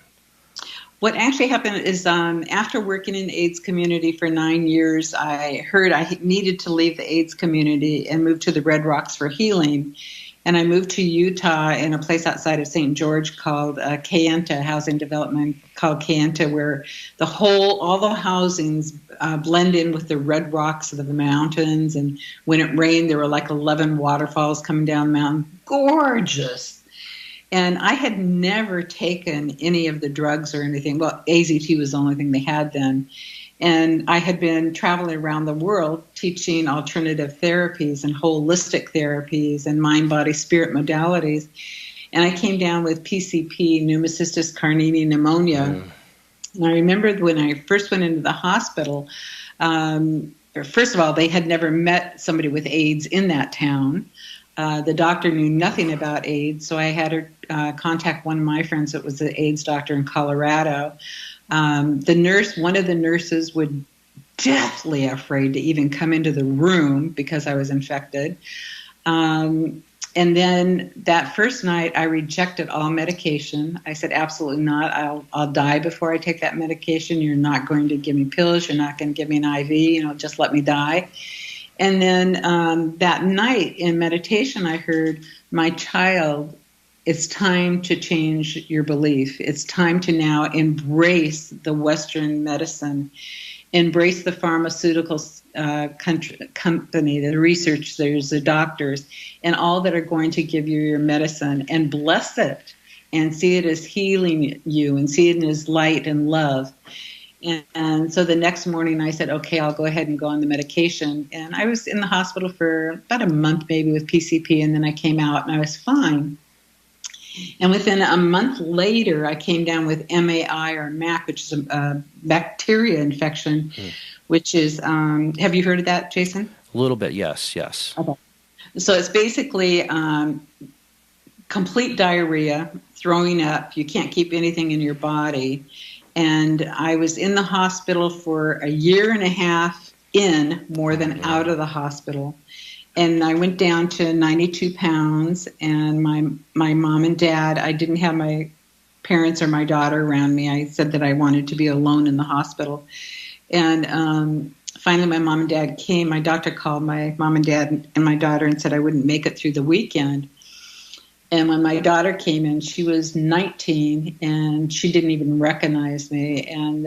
What actually happened is after working in the AIDS community for 9 years, I heard I needed to leave the AIDS community and move to the Red Rocks for healing. And I moved to Utah in a place outside of St. George called Kayenta, housing development called Kayenta, where all the housings blend in with the red rocks of the mountains. And when it rained, there were like 11 waterfalls coming down the mountain. Gorgeous. And I had never taken any of the drugs or anything. Well, AZT was the only thing they had then. And I had been traveling around the world teaching alternative therapies and holistic therapies and mind, body, spirit modalities. And I came down with PCP, pneumocystis carinii pneumonia. And I remember when I first went into the hospital, first of all, they had never met somebody with AIDS in that town. The doctor knew nothing about AIDS, so I had her contact one of my friends that was the AIDS doctor in Colorado. One of the nurses was deathly afraid to even come into the room because I was infected. And then that first night, I rejected all medication. I said, absolutely not. I'll die before I take that medication. You're not going to give me pills. You're not going to give me an IV. Just let me die. And then that night in meditation, I heard, my child, it's time to change your belief. It's time to now embrace the Western medicine, embrace the pharmaceutical company, the researchers, the doctors, and all that are going to give you your medicine, and bless it and see it as healing you and see it as light and love. And so the next morning I said, okay, I'll go ahead and go on the medication. And I was in the hospital for about a month maybe with PCP, and then I came out and I was fine. And within a month later, I came down with MAI or MAC, which is a bacteria infection, which is, have you heard of that, Jason? A little bit, yes. Okay. So it's basically complete diarrhea, throwing up. You can't keep anything in your body. And I was in the hospital for a year and a half more than out of the hospital. And I went down to 92 pounds, and my mom and dad, I didn't have my parents or my daughter around me. I said that I wanted to be alone in the hospital. And finally my mom and dad came. My doctor called my mom and dad and my daughter and said I wouldn't make it through the weekend. And when my daughter came in, she was 19, and she didn't even recognize me. And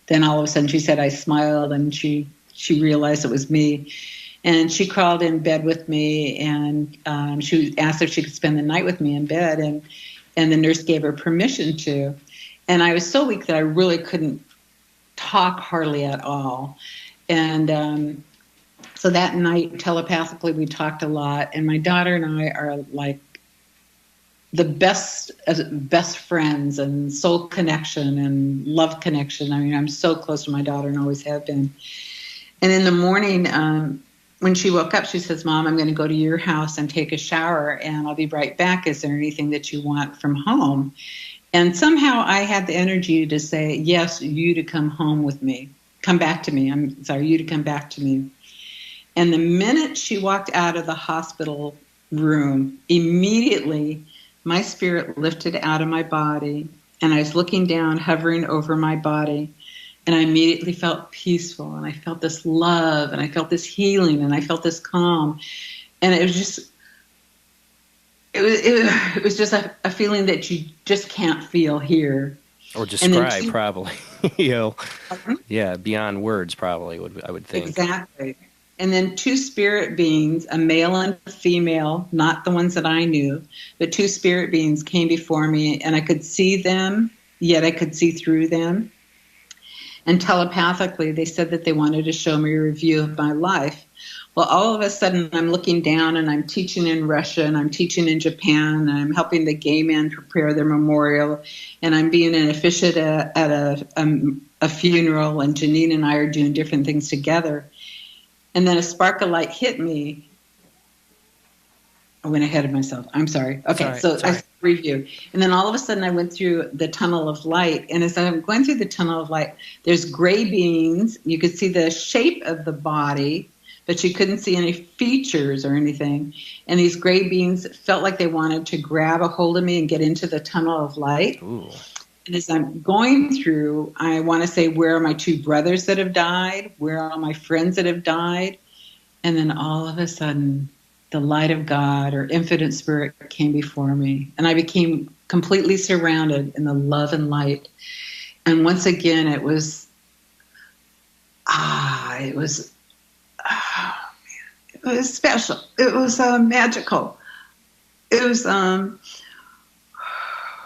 then all of a sudden she said I smiled, and she realized it was me. And she crawled in bed with me, and she asked if she could spend the night with me in bed, and the nurse gave her permission to. And I was so weak that I really couldn't talk hardly at all. And so that night, telepathically, we talked a lot. And my daughter and I are like the best friends, and soul connection and love connection. I mean, I'm so close to my daughter and always have been. And in the morning, when she woke up, she says, Mom, I'm going to go to your house and take a shower, and I'll be right back. Is there anything that you want from home? And somehow I had the energy to say, yes, you to come home with me. Come back to me. I'm sorry, you to come back to me. And the minute she walked out of the hospital room, immediately my spirit lifted out of my body, and I was looking down, hovering over my body. And I immediately felt peaceful, and I felt this love, and I felt this healing, and I felt this calm. And it was just, it was just a feeling that you just can't feel here. Or describe, probably. Yeah, beyond words, probably, I would think. Exactly. And then two spirit beings, a male and a female, not the ones that I knew, but two spirit beings came before me, and I could see them, yet I could see through them. And telepathically, they said that they wanted to show me a review of my life. Well, all of a sudden, I'm looking down, and I'm teaching in Russia, and I'm teaching in Japan, and I'm helping the gay men prepare their memorial, and I'm being an officiant at a funeral, and Janine and I are doing different things together. And then a spark of light hit me. I went ahead of myself. I'm sorry. Okay, sorry. I review. And then all of a sudden I went through the tunnel of light. And as I'm going through the tunnel of light, there's gray beings. You could see the shape of the body, but you couldn't see any features or anything. And these gray beings felt like they wanted to grab a hold of me and get into the tunnel of light. Ooh. And as I'm going through, I want to say, where are my two brothers that have died? Where are all my friends that have died? And then all of a sudden, the light of God or infinite spirit came before me, and I became completely surrounded in the love and light. And once again, it was special. It was magical. It was I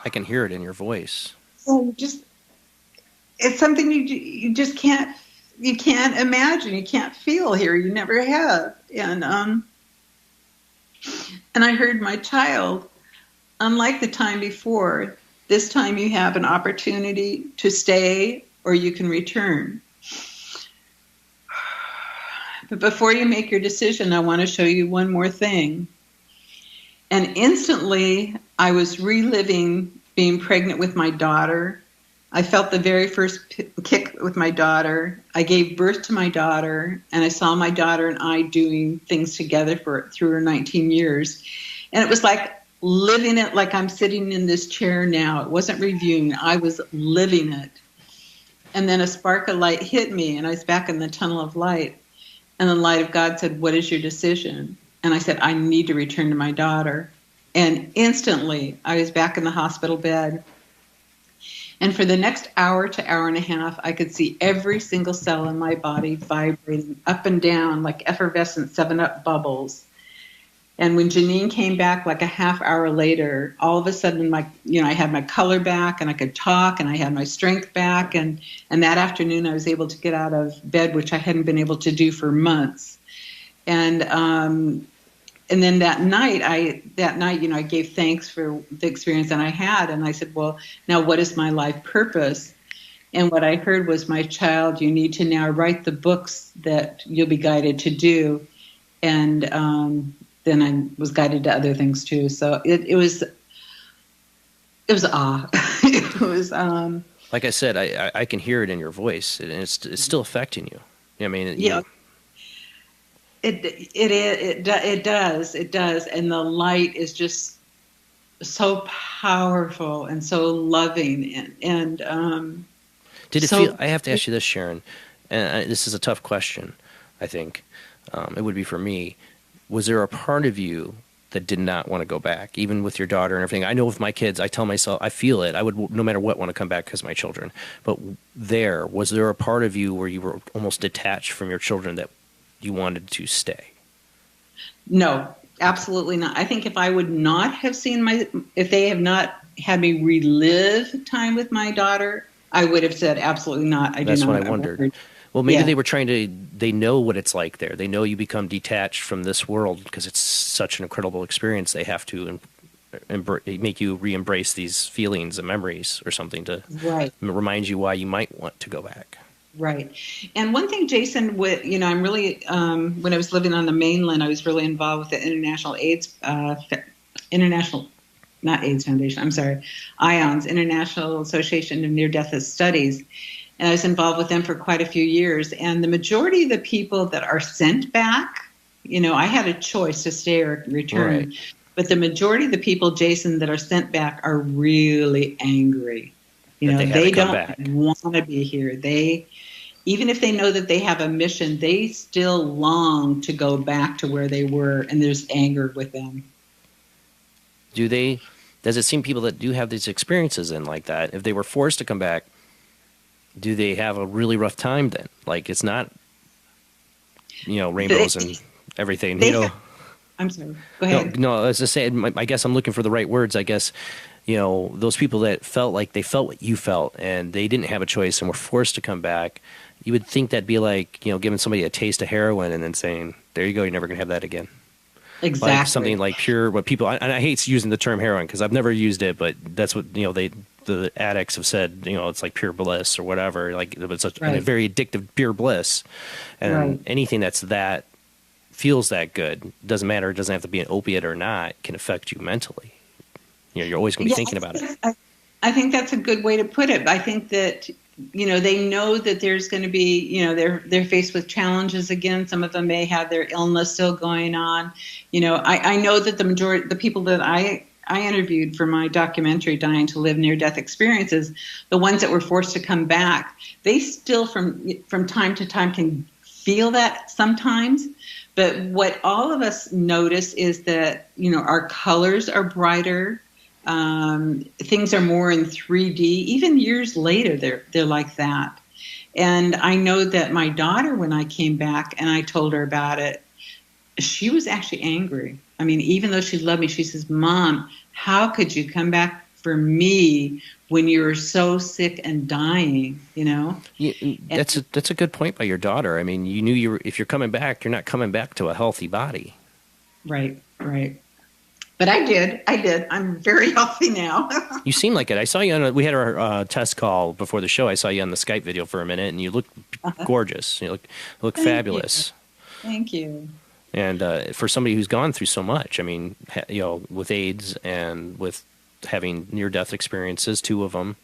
can hear it in your voice. It's something you just can't imagine. You can't feel here. You never have. And I heard my child, unlike the time before, this time you have an opportunity to stay or you can return. But before you make your decision, I want to show you one more thing. And instantly, I was reliving being pregnant with my daughter. I felt the very first kick with my daughter. I gave birth to my daughter, and I saw my daughter and I doing things together through her 19 years. And it was like living it like I'm sitting in this chair now. It wasn't reviewing. I was living it. And then a spark of light hit me, and I was back in the tunnel of light. And the light of God said, "What is your decision?" And I said, "I need to return to my daughter." And instantly, I was back in the hospital bed. And for the next hour to hour and a half, I could see every single cell in my body vibrating up and down like effervescent 7-Up bubbles. And when Janine came back like a half hour later, all of a sudden I had my color back and I could talk and I had my strength back. And that afternoon I was able to get out of bed, which I hadn't been able to do for months. And then that night, I gave thanks for the experience that I had. And I said, well, now what is my life purpose? And what I heard was, my child, you need to now write the books that you'll be guided to do. And then I was guided to other things too. So it was awe. It was like I said, I can hear it in your voice, and it's still affecting you. I mean, yeah. It does, and the light is just so powerful and so loving, and did it feel? I have to ask you this, Sharon, and this is a tough question. I think it would be for me. Was there a part of you that did not want to go back, even with your daughter and everything? I know with my kids, I tell myself, I feel it. I would, no matter what, want to come back because of my children. But was there a part of you where you were almost detached from your children that you wanted to stay? No, absolutely not. I think if I would not have if they have not had me relive time with my daughter, I would have said absolutely not. That's what I wondered. Well, maybe they were they know what it's like there. They know you become detached from this world because it's such an incredible experience. They have to make you re-embrace these feelings and memories or something to remind you why you might want to go back. Right. And one thing, Jason, I'm really, when I was living on the mainland, I was really involved with the International IONS, International Association of Near-Death Studies. And I was involved with them for quite a few years. And the majority of the people that are sent back, I had a choice to stay or return. Right. But the majority of the people, Jason, that are sent back are really angry. They don't want to be here. Even if they know that they have a mission, they still long to go back to where they were, and there's anger with them. Does it seem people that do have these experiences in like that, if they were forced to come back, do they have a really rough time then? Like, it's not, rainbows and everything, I'm sorry. Go ahead. No, as I say, I guess I'm looking for the right words. I guess, those people that felt like they felt what you felt and they didn't have a choice and were forced to come back, you would think that'd be like, giving somebody a taste of heroin and then saying, there you go, you're never going to have that again. Exactly. Like something like pure, what people, and I hate using the term heroin because I've never used it, but that's what, the addicts have said, it's like pure bliss or whatever. Like it's a very addictive pure bliss. And anything that feels that good, doesn't matter. It doesn't have to be an opiate or not, can affect you mentally. You're always going to be thinking about it. I think that's a good way to put it. I think that, they know that there's going to be, they're faced with challenges again. Some of them may have their illness still going on. I know that the majority, the people that I interviewed for my documentary, Dying to Live Near-Death Experiences, the ones that were forced to come back, they still from time to time can feel that sometimes, But what all of us notice is that, our colors are brighter. Things are more in 3D. Even years later, they're like that. And I know that my daughter, when I came back and I told her about it, she was actually angry. I mean, even though she loved me, she says, "Mom, how could you come back for me when you were so sick and dying?" That's a good point by your daughter. I mean, you knew if you're coming back, you're not coming back to a healthy body. Right. But I did. I'm very healthy now. You seem like it. I saw you we had our test call before the show. I saw you on the Skype video for a minute, and you look gorgeous. You look fabulous. Thank you. And for somebody who's gone through so much, I mean, with AIDS and with having near-death experiences, 2 of them,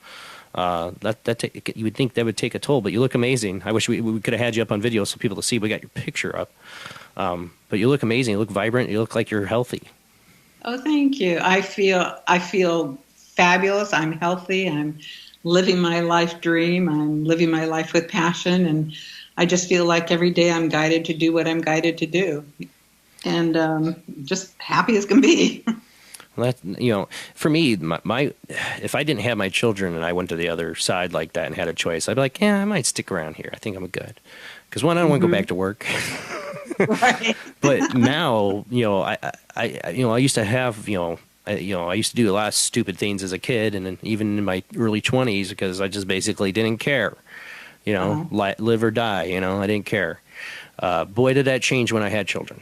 you would think that would take a toll. But you look amazing. I wish we could have had you up on video so people to see. We got your picture up, but you look amazing. You look vibrant. You look like you're healthy. Oh, thank you. I feel fabulous. I'm healthy. I'm living my life dream. I'm living my life with passion, and I just feel like every day I'm guided to do what I'm guided to do, and just happy as can be. Well, for me, if I didn't have my children and I went to the other side like that and had a choice, I'd be like, yeah, I might stick around here. I think I'm good. Because one, I don't want to go back to work. Right. But now, I used to have, I used to do a lot of stupid things as a kid, and then even in my early 20s, because I just basically didn't care. Live or die. I didn't care. Boy, did that change when I had children.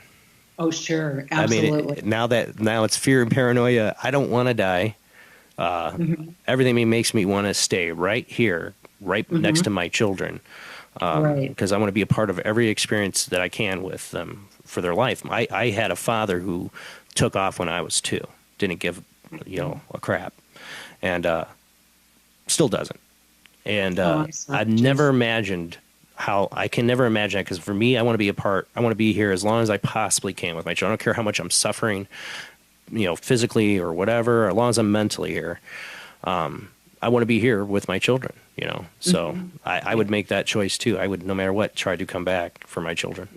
Oh, sure, absolutely. I mean, now it's fear and paranoia. I don't want to die. Everything makes me want to stay right here, next to my children. Because I want to be a part of every experience that I can with them for their life. I had a father who took off when I was 2, didn't give a crap, and still doesn't. And I've never imagined I can never imagine it, because for me, I want to be a part. I want to be here as long as I possibly can with my children. I don't care how much I'm suffering, physically or whatever, as long as I'm mentally here. I want to be here with my children, So I would make that choice too. I would, no matter what, try to come back for my children.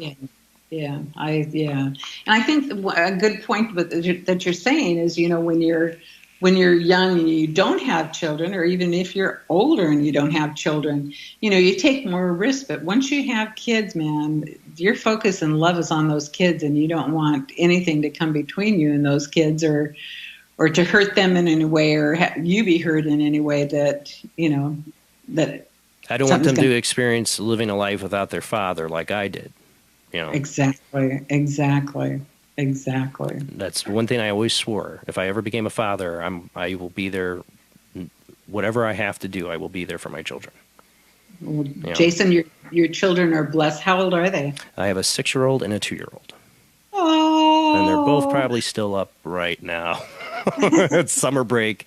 Yeah. And I think a good point that you're saying is, when you're young and you don't have children, or even if you're older and you don't have children, you take more risk. But once you have kids, man, your focus and love is on those kids, and you don't want anything to come between you and those kids, or to hurt them in any way, or you be hurt in any way that, that I don't want them to experience living a life without their father like I did. Exactly. That's one thing I always swore. If I ever became a father, I will be there. Whatever I have to do, I will be there for my children. Well, Jason, your children are blessed. How old are they? I have a 6-year-old and a 2-year-old. Oh. And they're both probably still up right now. It's summer break.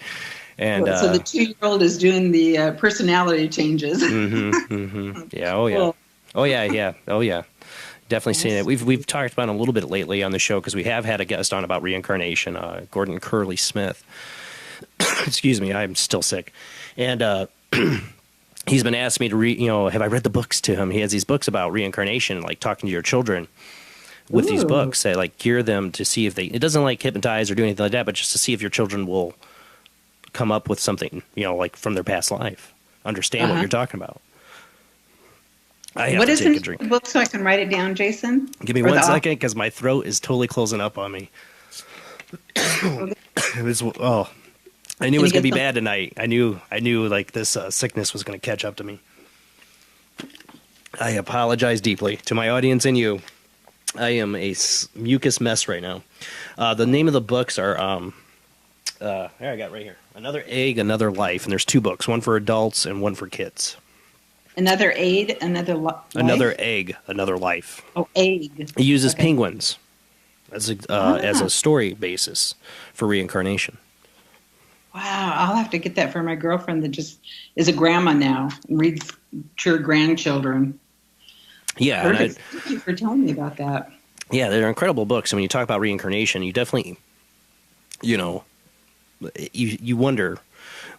And so the 2-year-old is doing the personality changes. Yeah. Oh, yeah. Cool. Oh, yeah. Oh, yeah. Definitely seen it. We've talked about it a little bit lately on the show, because we have had a guest on about reincarnation, Gordon Curley Smith. Excuse me, I'm still sick. And he's been asking me to have I read the books to him? He has these books about reincarnation, like talking to your children with these books. That like gear them to see if it doesn't like hypnotize or do anything like that, but just to see if your children will come up with something, like from their past life, understand what you're talking about. I have to take a drink. Book so I can write it down, Jason? Give me 1 second, because my throat is totally closing up on me. I knew it was going to be bad tonight. I knew like this sickness was going to catch up to me. I apologize deeply to my audience and you. I am a mucus mess right now. The name of the books are here I got right here. Another Egg, Another Life, and there's 2 books, one for adults and one for kids. Another Aid, Another Life? Another Egg, Another Life. Oh, egg. He uses penguins as a story basis for reincarnation. Wow, I'll have to get that for my girlfriend that just is a grandma now and reads to her grandchildren. Yeah. Thank you for telling me about that. Yeah, they're incredible books. And when you talk about reincarnation, you definitely, you wonder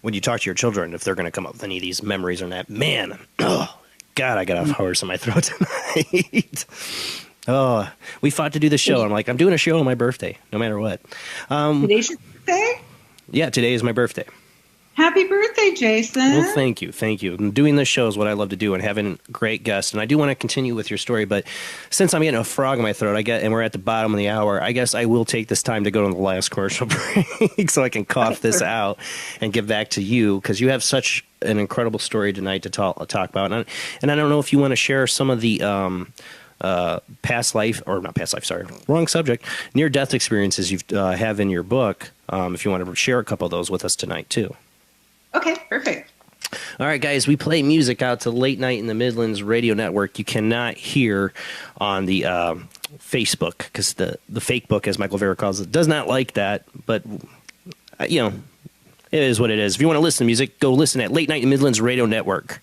when you talk to your children if they're going to come up with any of these memories or not. Man, oh, God, I got a horse in my throat tonight. Oh, we fought to do the show. I'm like, I'm doing a show on my birthday, no matter what. Today's your birthday? Yeah, today is my birthday. Happy birthday, Jason. Well, thank you. Thank you. And doing this show is what I love to do, and having great guests. And I do want to continue with your story, but since I'm getting a frog in my throat, and we're at the bottom of the hour, I guess I will take this time to go to the last commercial break so I can cough this out and get back to you, because you have such an incredible story tonight to talk about. And I don't know if you want to share some of the wrong subject, near-death experiences you have in your book, if you want to share a couple of those with us tonight, too. Okay, perfect. All right, guys, we play music out to Late Night in the Midlands Radio Network. You cannot hear on the Facebook, because the fake book, as Michael Vera calls it, does not like that. But, you know, it is what it is. If you want to listen to music, go listen at Late Night in the Midlands Radio Network.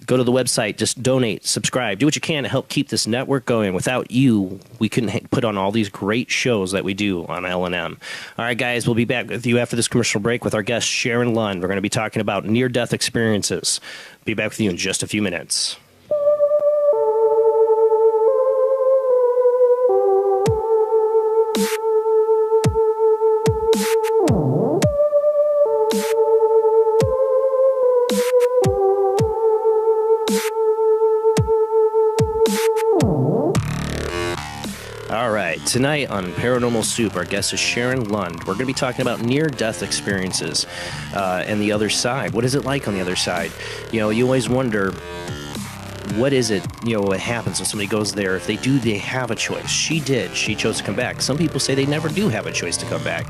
Go to the website, just donate, subscribe, do what you can to help keep this network going. Without you, we couldn't put on all these great shows that we do on L&M. All right, guys, we'll be back with you after this commercial break with our guest, Sharon Lund. We're going to be talking about near-death experiences. Be back with you in just a few minutes. All right, tonight on Paranormal Soup, our guest is Sharon Lund. We're going to be talking about near-death experiences and the other side. What is it like on the other side? You know, you always wonder, what is it, what happens when somebody goes there? If they do, they have a choice. She did. She chose to come back. Some people say they never do have a choice to come back.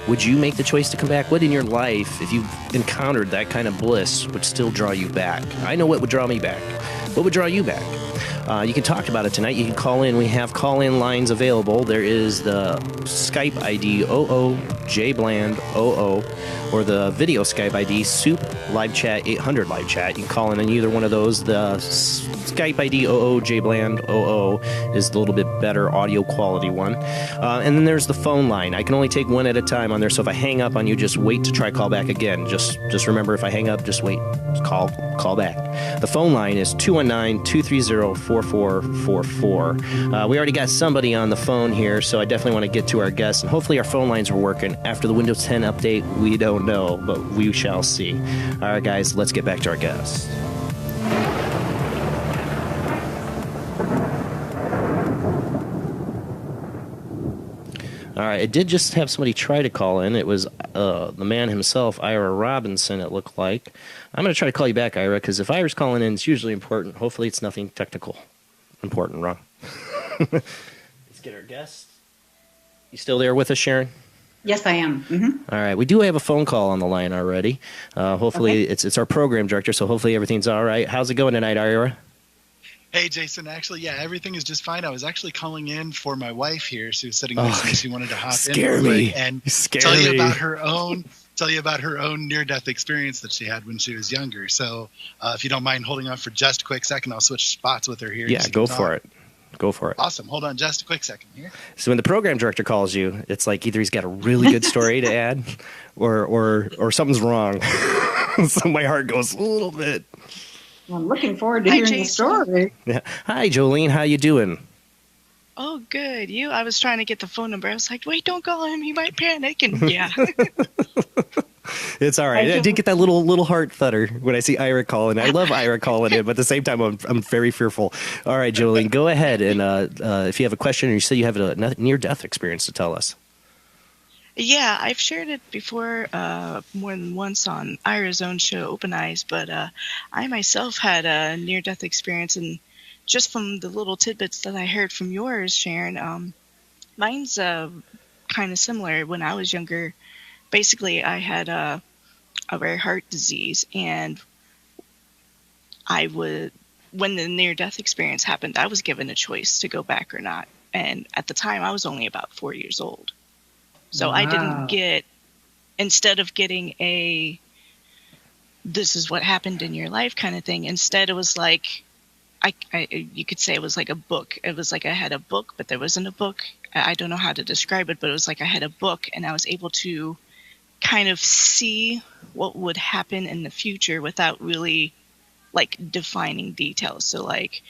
Would you make the choice to come back? What in your life, if you encountered that kind of bliss, would still draw you back? I know what would draw me back. What would draw you back? You can talk about it tonight. You can call in. We have call-in lines available. There is the Skype ID OOJBland00 or the video Skype ID Soup Live Chat 800 Live Chat. You can call in on either one of those. The Skype ID OOJBland00 is the little bit better audio quality one. And then there's the phone line. I can only take one at a time on there, so if I hang up on you, just wait to try call back again. Just remember, if I hang up, just wait. Call back. The phone line is 219-230-4444. We already got somebody on the phone here, so I definitely want to get to our guests, and hopefully our phone lines are working. After the Windows 10 update, we don't know, but we shall see. All right, guys, let's get back to our guests. All right, I did just have somebody try to call in. It was the man himself, Ira Robinson, it looked like. I'm going to try to call you back, Ira, because if Ira's calling in, it's usually important. Hopefully it's nothing technical. Important, wrong. Let's get our guest. You still there with us, Sharon? Yes, I am. Mm-hmm. All right, we do have a phone call on the line already. Hopefully it's our program director, so hopefully everything's all right. How's it going tonight, Ira? Hey, Jason. Actually, yeah, everything is just fine. I was actually calling in for my wife here. She was sitting next to me. She wanted to hop in and tell you about her own near-death experience that she had when she was younger. So if you don't mind holding on for just a quick second, I'll switch spots with her here. Yeah, go for it. Go for it. Awesome. Hold on just a quick second here. So when the program director calls you, it's like either he's got a really good story to add or something's wrong. So my heart goes a little bit. I'm looking forward to hearing the story. Yeah. Hi, Jolene. How you doing? Oh, good. You? I was trying to get the phone number. I was like, wait, don't call him. He might panic. And yeah. It's all right. I did get that little heart flutter when I see Ira calling. I love Ira calling in, but at the same time, I'm very fearful. All right, Jolene, go ahead. And if you have a question or you say you have a near-death experience to tell us. Yeah, I've shared it before more than once on Ira's own show, Open Eyes, but I myself had a near-death experience, and just from the little tidbits that I heard from yours, Sharon, mine's kind of similar. When I was younger, basically I had a rare heart disease, and when the near-death experience happened, I was given a choice to go back or not, and at the time I was only about 4 years old. So wow. I didn't instead of getting this is what happened in your life kind of thing, instead it was like, you could say it was like a book. It was like I had a book, but there wasn't a book. I don't know how to describe it, but it was like I had a book, and I was able to kind of see what would happen in the future without really like defining details. So like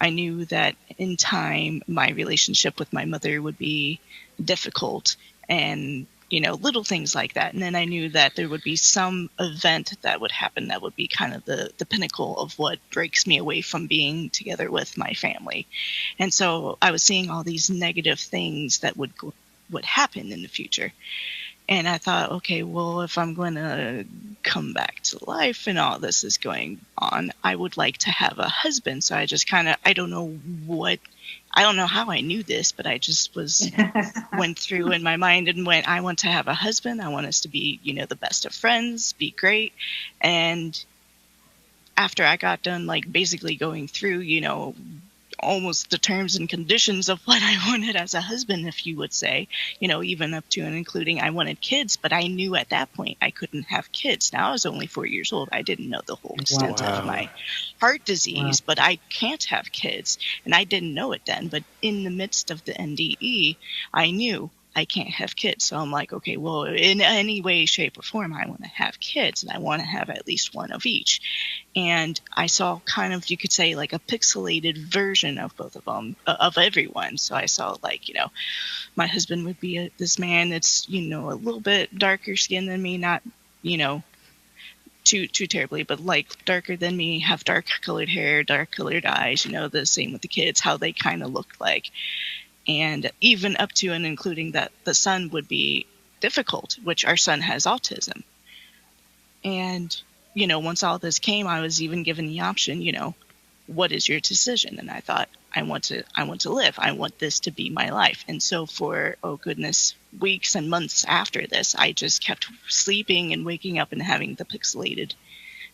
I knew that in time my relationship with my mother would be difficult, and little things like that. And then I knew that there would be some event that would happen that would be kind of the pinnacle of what breaks me away from being together with my family. And so I was seeing all these negative things that would happen in the future. And I thought, okay, well, if I'm going to come back to life and all this is going on, I would like to have a husband. So I just I don't know how I knew this, but I just went through in my mind and went, I want to have a husband. I want us to be, the best of friends, be great. And after I got done, like basically going through, almost the terms and conditions of what I wanted as a husband, if you would say, even up to and including I wanted kids, but I knew at that point I couldn't have kids. Now I was only 4 years old. I didn't know the whole extent of my heart disease, but I can't have kids. And I didn't know it then, but in the midst of the NDE, I knew I can't have kids. So I'm like, okay, well, in any way, shape, or form, I want to have kids, and I want to have at least one of each. And I saw kind of, you could say, like a pixelated version of both of them, of everyone. So I saw, like, my husband would be this man that's, a little bit darker skin than me, not, too terribly, but like darker than me, have dark colored hair, dark colored eyes, the same with the kids, how they kind of looked like. And even up to and including that the son would be difficult, which our son has autism. And, once all this came, I was even given the option, what is your decision? And I thought, I want to live. I want this to be my life. And so for, weeks and months after this, I just kept sleeping and waking up and having the pixelated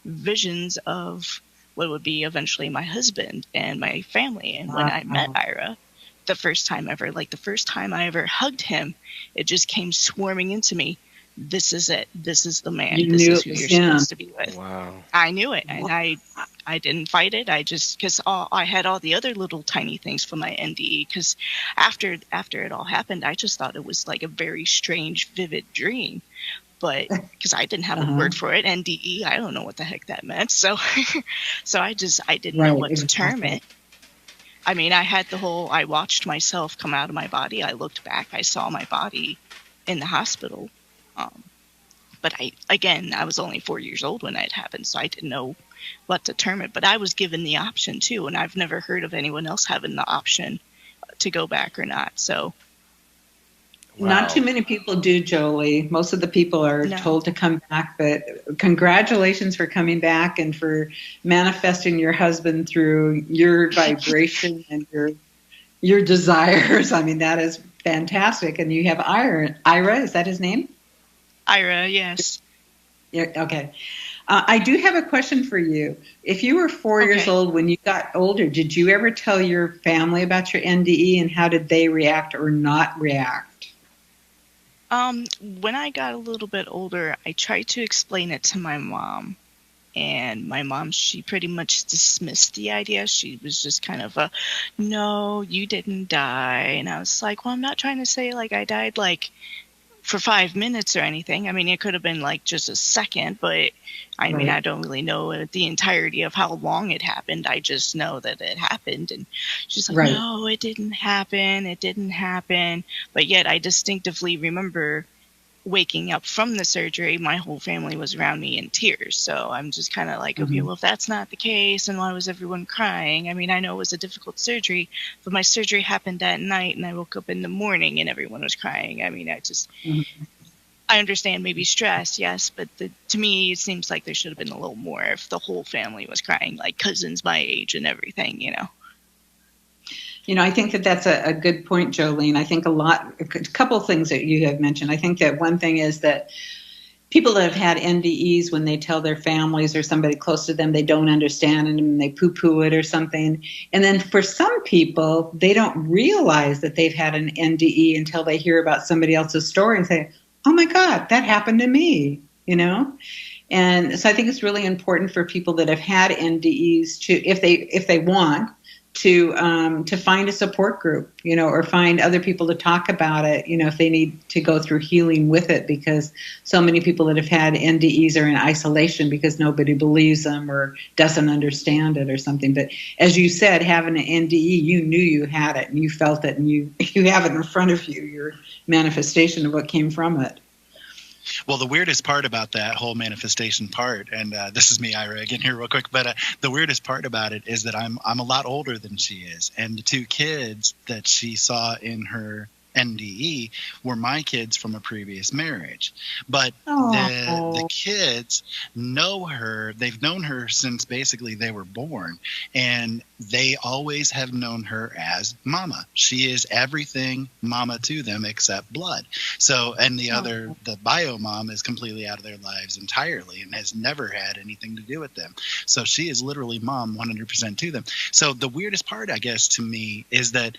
visions of what would be eventually my husband and my family. And when I met Ira, the first time ever, like the first time I ever hugged him, it just came swarming into me. This is it. This is the man. This is who you're supposed to be with. Wow. I knew it. And I didn't fight it. Because I had all the other little tiny things from my NDE. Because after it all happened, I just thought it was like a very strange, vivid dream. But because I didn't have a word for it, NDE, I don't know what the heck that meant. So, I didn't know what to term it. I mean, I watched myself come out of my body. I looked back. I saw my body in the hospital. But I was only 4 years old when that happened, so I didn't know what to term it. But I was given the option, too, and I've never heard of anyone else having the option to go back or not. So, wow. Not too many people do, Jolie. Most of the people are told to come back, but congratulations for coming back and for manifesting your husband through your vibration and your desires. I mean, that is fantastic. And you have Ira, is that his name? Ira, yes. Yeah, okay. I do have a question for you. If you were 4 years old when you got older, did you ever tell your family about your NDE, and how did they react or not react? When I got a little bit older, I tried to explain it to my mom. And my mom, she pretty much dismissed the idea. She was just kind of no, you didn't die. And I was like, well, I'm not trying to say like I died like for 5 minutes or anything. I mean, it could have been like just a second, but I mean, I don't really know the entirety of how long it happened. I just know that it happened. And she's like, no, it didn't happen. It didn't happen. But yet I distinctively remember waking up from the surgery, my whole family was around me in tears. So I'm just kind of like, okay, well, if that's not the case, then why was everyone crying? I mean, I know it was a difficult surgery, but my surgery happened at night and I woke up in the morning and everyone was crying. I mean, I understand maybe stress, yes, but to me, it seems like there should have been a little more if the whole family was crying, like cousins my age and everything, I think that's a good point, Jolene. I think a couple of things that you have mentioned. I think that one thing is that people that have had NDEs, when they tell their families or somebody close to them, they don't understand and they poo-poo it or something. And then for some people, they don't realize that they've had an NDE until they hear about somebody else's story and say, oh my God, that happened to me, And so I think it's really important for people that have had NDEs to, if they want, to find a support group, or find other people to talk about it, if they need to go through healing with it, because so many people that have had NDEs are in isolation because nobody believes them or doesn't understand it or something. But as you said, having an NDE, you knew you had it and you felt it, and you have it in front of you, your manifestation of what came from it. Well, the weirdest part about that whole manifestation part, and this is me, Ira, again here real quick, but the weirdest part about it is that I'm a lot older than she is, and the two kids that she saw in her NDE were my kids from a previous marriage. But the kids know her. They've known her since basically they were born, and they always have known her as Mama. She is everything Mama to them except blood. So, and the bio mom is completely out of their lives entirely and has never had anything to do with them. So she is literally Mom 100% to them. So the weirdest part, I guess, to me is that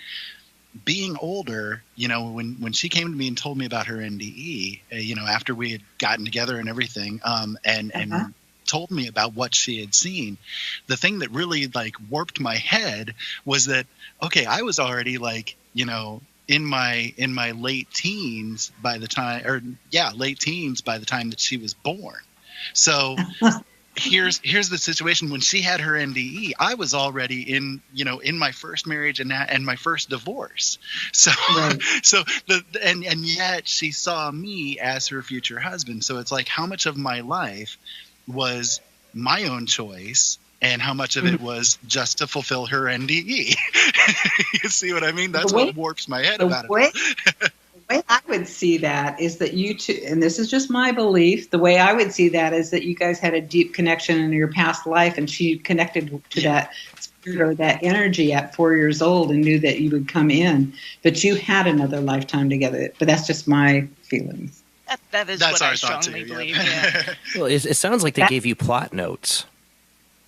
being older, when she came to me and told me about her NDE, after we had gotten together and everything, and told me about what she had seen, the thing that really warped my head was that, okay, I was already in my late teens by the time, late teens by the time that she was born. So here's the situation. When she had her NDE, I was already in my first marriage and my first divorce. So, right. and yet she saw me as her future husband. So it's like, how much of my life was my own choice and how much of it was just to fulfill her NDE? You see what I mean? That's what warps my head about it. The way I would see that is that you two, and this is just my belief, the way I would see that is that you guys had a deep connection in your past life, and she connected to that spirit or that energy at 4 years old and knew that you would come in, but you had another lifetime together. But that's just my feelings. That's what I strongly believe. Yeah. Well, it sounds like they gave you plot notes.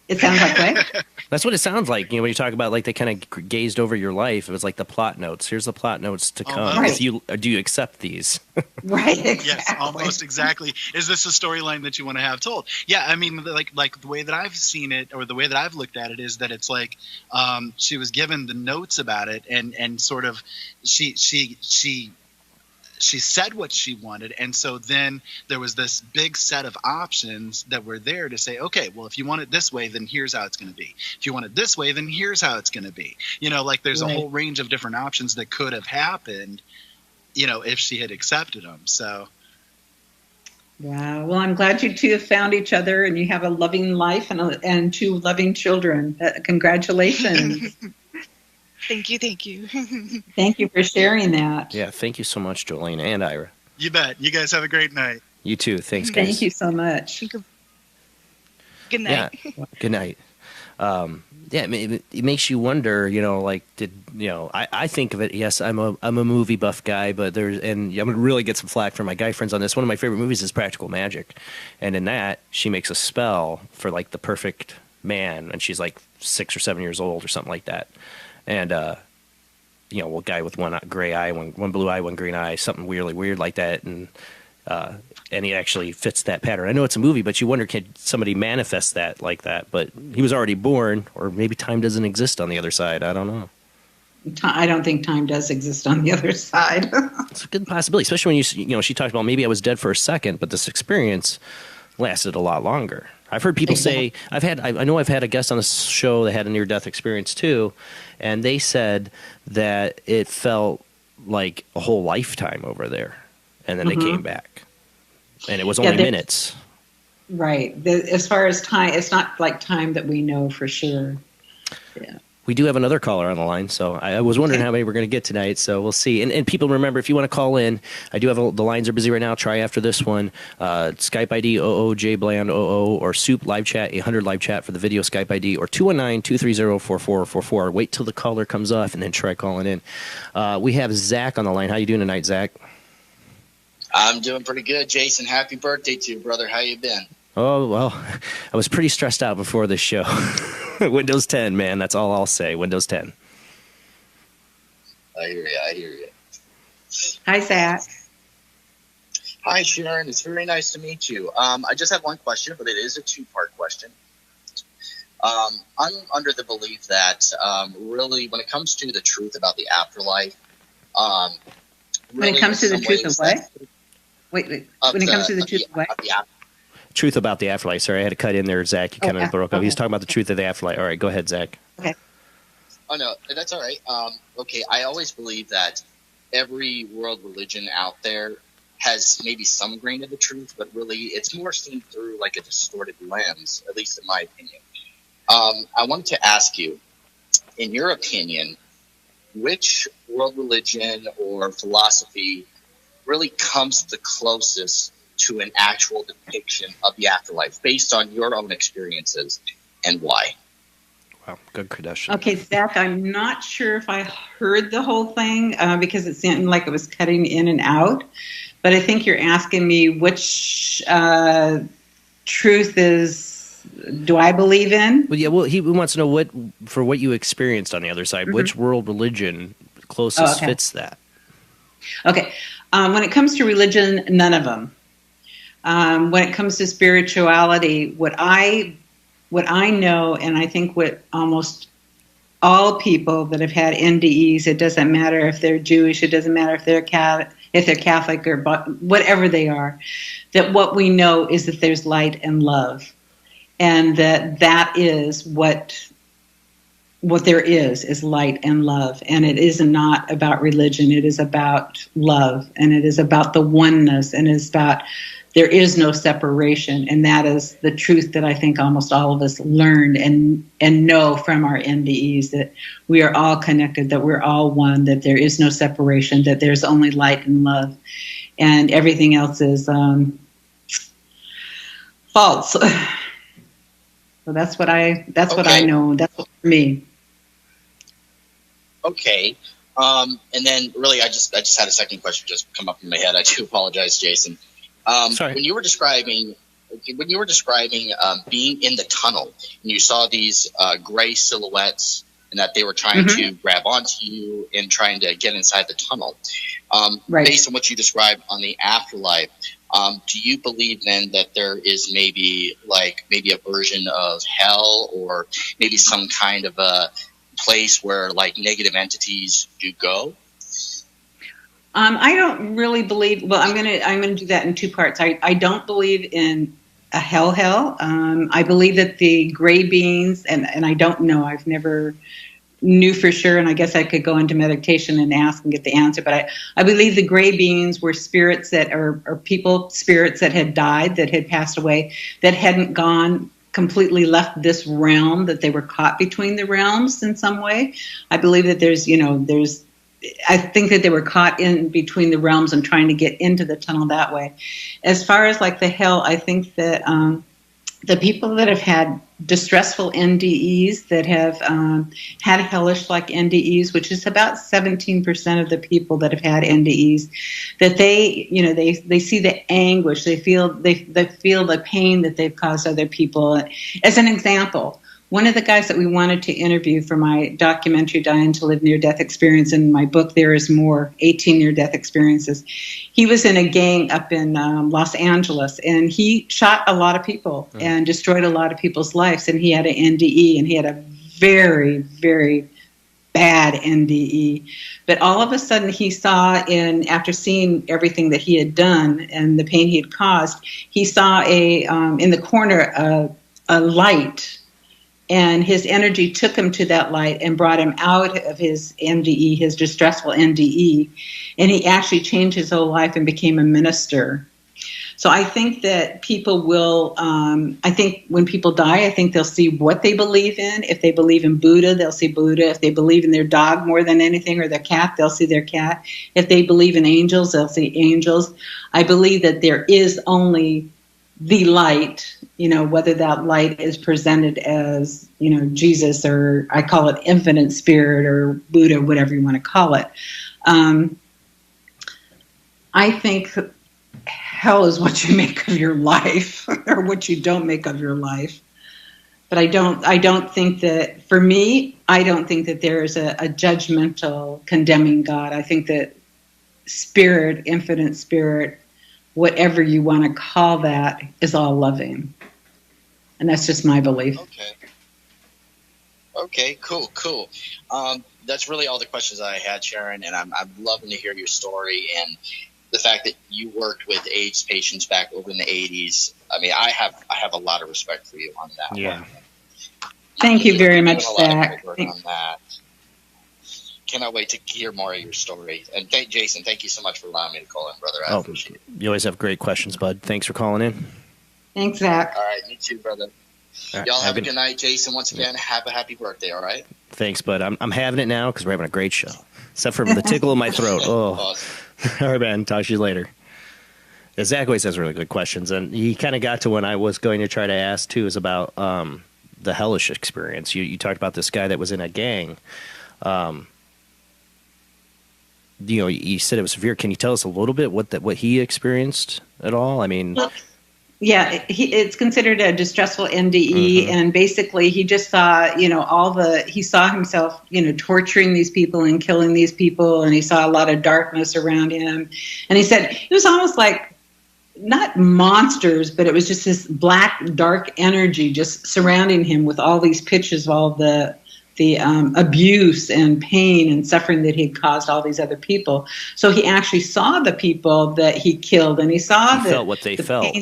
It sounds like what? That's what it sounds like. When you talk about they kind of gazed over your life, it was like the plot notes. Here's the plot notes to come. Right. Do you accept these? Right. Exactly. Yes, almost exactly. Is this a storyline that you want to have told? Yeah, I mean, like the way that I've seen it, or the way that I've looked at it, is that it's like she was given the notes about it, and sort of she said what she wanted, and so then there was this big set of options that were there to say, okay, well, if you want it this way, then here's how it's going to be. If you want it this way, then here's how it's going to be. There's a whole range of different options that could have happened, if she had accepted them. So. Wow. Well, I'm glad you two have found each other and you have a loving life and two loving children. Congratulations. Thank you. Thank you for sharing that. Yeah, thank you so much, Jolene and Ira. You bet. You guys have a great night. You too. Thanks, guys. Thank you so much. Good night. Yeah. Good night. It makes you wonder, I think of it, yes, I'm a movie buff guy, but I'm going to really get some flack from my guy friends on this. One of my favorite movies is Practical Magic. And in that, she makes a spell for the perfect man, and she's 6 or 7 years old or something like that. And, a guy with one gray eye, one blue eye, one green eye, something really weird like that. And he actually fits that pattern. I know it's a movie, but you wonder, can somebody manifest that like that? But he was already born, or maybe time doesn't exist on the other side. I don't know. I don't think time does exist on the other side. It's a good possibility, especially when she talked about maybe I was dead for a second, but this experience lasted a lot longer. I've heard people say, I know I've had a guest on the show that had a near-death experience too, and they said that it felt like a whole lifetime over there, and then they came back, and it was only minutes. Right. As far as time, it's not like time that we know for sure. Yeah. We do have another caller on the line, so I was wondering how many we're going to get tonight, so we'll see. And people, remember, if you want to call in, I do have the lines are busy right now. Try after this one. Skype ID OOJBland00 or Soup Live Chat 800 Live Chat for the video Skype ID, or 219-230-4444. Wait till the caller comes off and then try calling in. We have Zach on the line. How you doing tonight, Zach? I'm doing pretty good, Jason. Happy birthday to you, brother. How you been? Oh, well, I was pretty stressed out before this show. Windows 10, man. That's all I'll say. Windows 10. I hear you. Hi, Zach. Hi, Sharon. It's very nice to meet you. I just have one question, but it is a two-part question. I'm under the belief that really, when it comes to the truth about the afterlife, really when it comes to the truth of what? Wait. When it comes to the truth of what? Truth about the afterlife. Sorry, I had to cut in there, Zach. You kind of broke up. He's talking about the truth of the afterlife. All right, go ahead, Zach. Okay. Oh, no, that's all right. Okay, I always believe that every world religion out there has maybe some grain of the truth, but really it's more seen through like a distorted lens, at least in my opinion. I wanted to ask you, in your opinion, which world religion or philosophy really comes the closest to an actual depiction of the afterlife based on your own experiences, and why? Wow, good question. Okay, Zach, I'm not sure if I heard the whole thing because it seemed like it was cutting in and out. But I think you're asking me which truth do I believe in? Well, yeah. Well, he wants to know what you experienced on the other side. Mm-hmm. Which world religion closest fits that? Okay. When it comes to religion, none of them. When it comes to spirituality, what I know, and I think what almost all people that have had NDEs, it doesn't matter if they're Jewish, it doesn't matter if they're Catholic or whatever they are, that what we know is that there's light and love, and that is what there is light and love, and it is not about religion. It is about love, and it is about the oneness, and it is about there is no separation, and that is the truth that I think almost all of us learned and know from our NDEs, that we are all connected, that we're all one, that there is no separation, that there's only light and love, and everything else is false. So that's what I know. That's what for me. Okay. And then really I just had a second question just come up in my head. I do apologize, Jason. Sorry. When you were describing being in the tunnel and you saw these gray silhouettes and that they were trying to grab onto you and trying to get inside the tunnel, based on what you described on the afterlife, do you believe then that there is maybe a version of hell or maybe some kind of a place where like negative entities do go? I don't really believe. Well, I'm gonna do that in two parts. I don't believe in a hell. I believe that the gray beings, and I don't know. I've never knew for sure, and I guess I could go into meditation and ask and get the answer. But I believe the gray beings were spirits that are spirits that had died, that had passed away, that hadn't completely left this realm, that they were caught between the realms in some way. I believe that I think that they were caught in between the realms and trying to get into the tunnel that way. As far as like the hell, I think that the people that have had distressful NDEs, that have had hellish like NDEs, which is about 17% of the people that have had NDEs, that they see the anguish, they feel the pain that they've caused other people. As an example, one of the guys that we wanted to interview for my documentary, Dying to Live Near-Death Experience, in my book, There Is More, 18 Near-Death Experiences, he was in a gang up in Los Angeles, and he shot a lot of people and destroyed a lot of people's lives, and he had an NDE, and he had a very, very bad NDE. But all of a sudden he saw, after seeing everything that he had done and the pain he had caused, he saw in the corner a light. And his energy took him to that light and brought him out of his NDE, his distressful NDE. And he actually changed his whole life and became a minister. So I think that people will, I think when people die, I think they'll see what they believe in. If they believe in Buddha, they'll see Buddha. If they believe in their dog more than anything, or their cat, they'll see their cat. If they believe in angels, they'll see angels. I believe that there is only the light, whether that light is presented as, Jesus, or I call it infinite spirit or Buddha, whatever you want to call it. I think hell is what you make of your life or what you don't make of your life. But I don't think that, for me, I don't think that there is a judgmental, condemning God. I think that spirit, infinite spirit, whatever you want to call that, is all loving. And that's just my belief. Okay. Okay, cool. That's really all the questions I had, Sharon, and I'm loving to hear your story and the fact that you worked with AIDS patients back over in the 80s. I mean, I have a lot of respect for you on that one. Thank you very much, Zach. On that. Cannot wait to hear more of your story. And Jason, thank you so much for allowing me to call in, brother. I appreciate it. You always have great questions, bud. Thanks for calling in. Thanks, Zach. All right, you too, brother. Right, y'all have a good night. Jason, once again, have a happy birthday, all right? Thanks, bud. I'm having it now because we're having a great show. Except for the tickle in my throat. Oh. Awesome. All right, man. Talk to you later. Zach always has really good questions, and he kind of got to when I was going to try to ask, too, is about the hellish experience. You talked about this guy that was in a gang. You said it was severe. Can you tell us a little bit what he experienced at all? I mean, yeah, it's considered a distressful NDE, and basically he just saw, he saw himself, torturing these people and killing these people, and he saw a lot of darkness around him, and he said it was almost like not monsters, but it was just this black, dark energy just surrounding him with all these pictures of all the abuse and pain and suffering that he caused all these other people. So he actually saw the people that he killed, and he felt what they felt.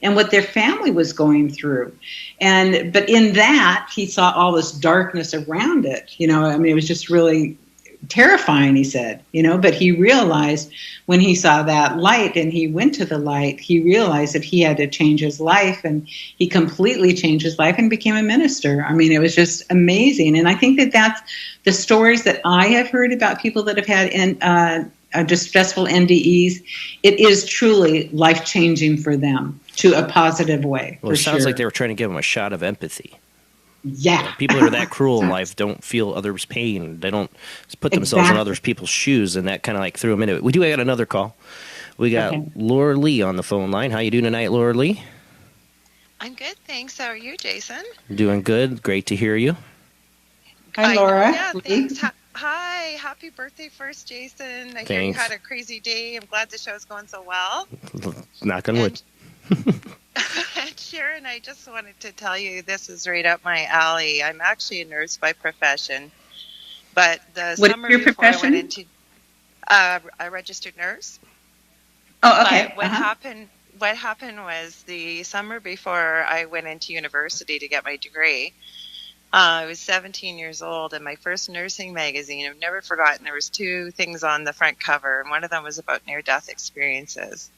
And what their family was going through. But in that, he saw all this darkness around it. It was just really terrifying, he said, but he realized when he saw that light and he went to the light, he realized that he had to change his life, and he completely changed his life and became a minister. It was just amazing. And I think that that's the stories that I have heard about people that have had distressful NDEs. It is truly life-changing for them to a positive way. Well, it sounds like they were trying to give them a shot of empathy. Yeah. People that are that cruel in life don't feel others' pain. They don't put themselves in other people's shoes, and that kind of like threw them into it. We do got another call. We got Laura Lee on the phone line. How you doing tonight, Laura Lee? I'm good, thanks. How are you, Jason? Doing good. Great to hear you. Hi, Laura. Yeah, thanks. Hi. Happy birthday first, Jason. I hear you had a crazy day. I'm glad the show's going so well. Knock on wood. Sharon, I just wanted to tell you this is right up my alley. I'm actually a nurse by profession, but the summer before profession? I went into a registered nurse. Oh, okay. But what happened was the summer before I went into university to get my degree, I was 17 years old, and my first nursing magazine, I've never forgotten, there was 2 things on the front cover, and one of them was about near-death experiences.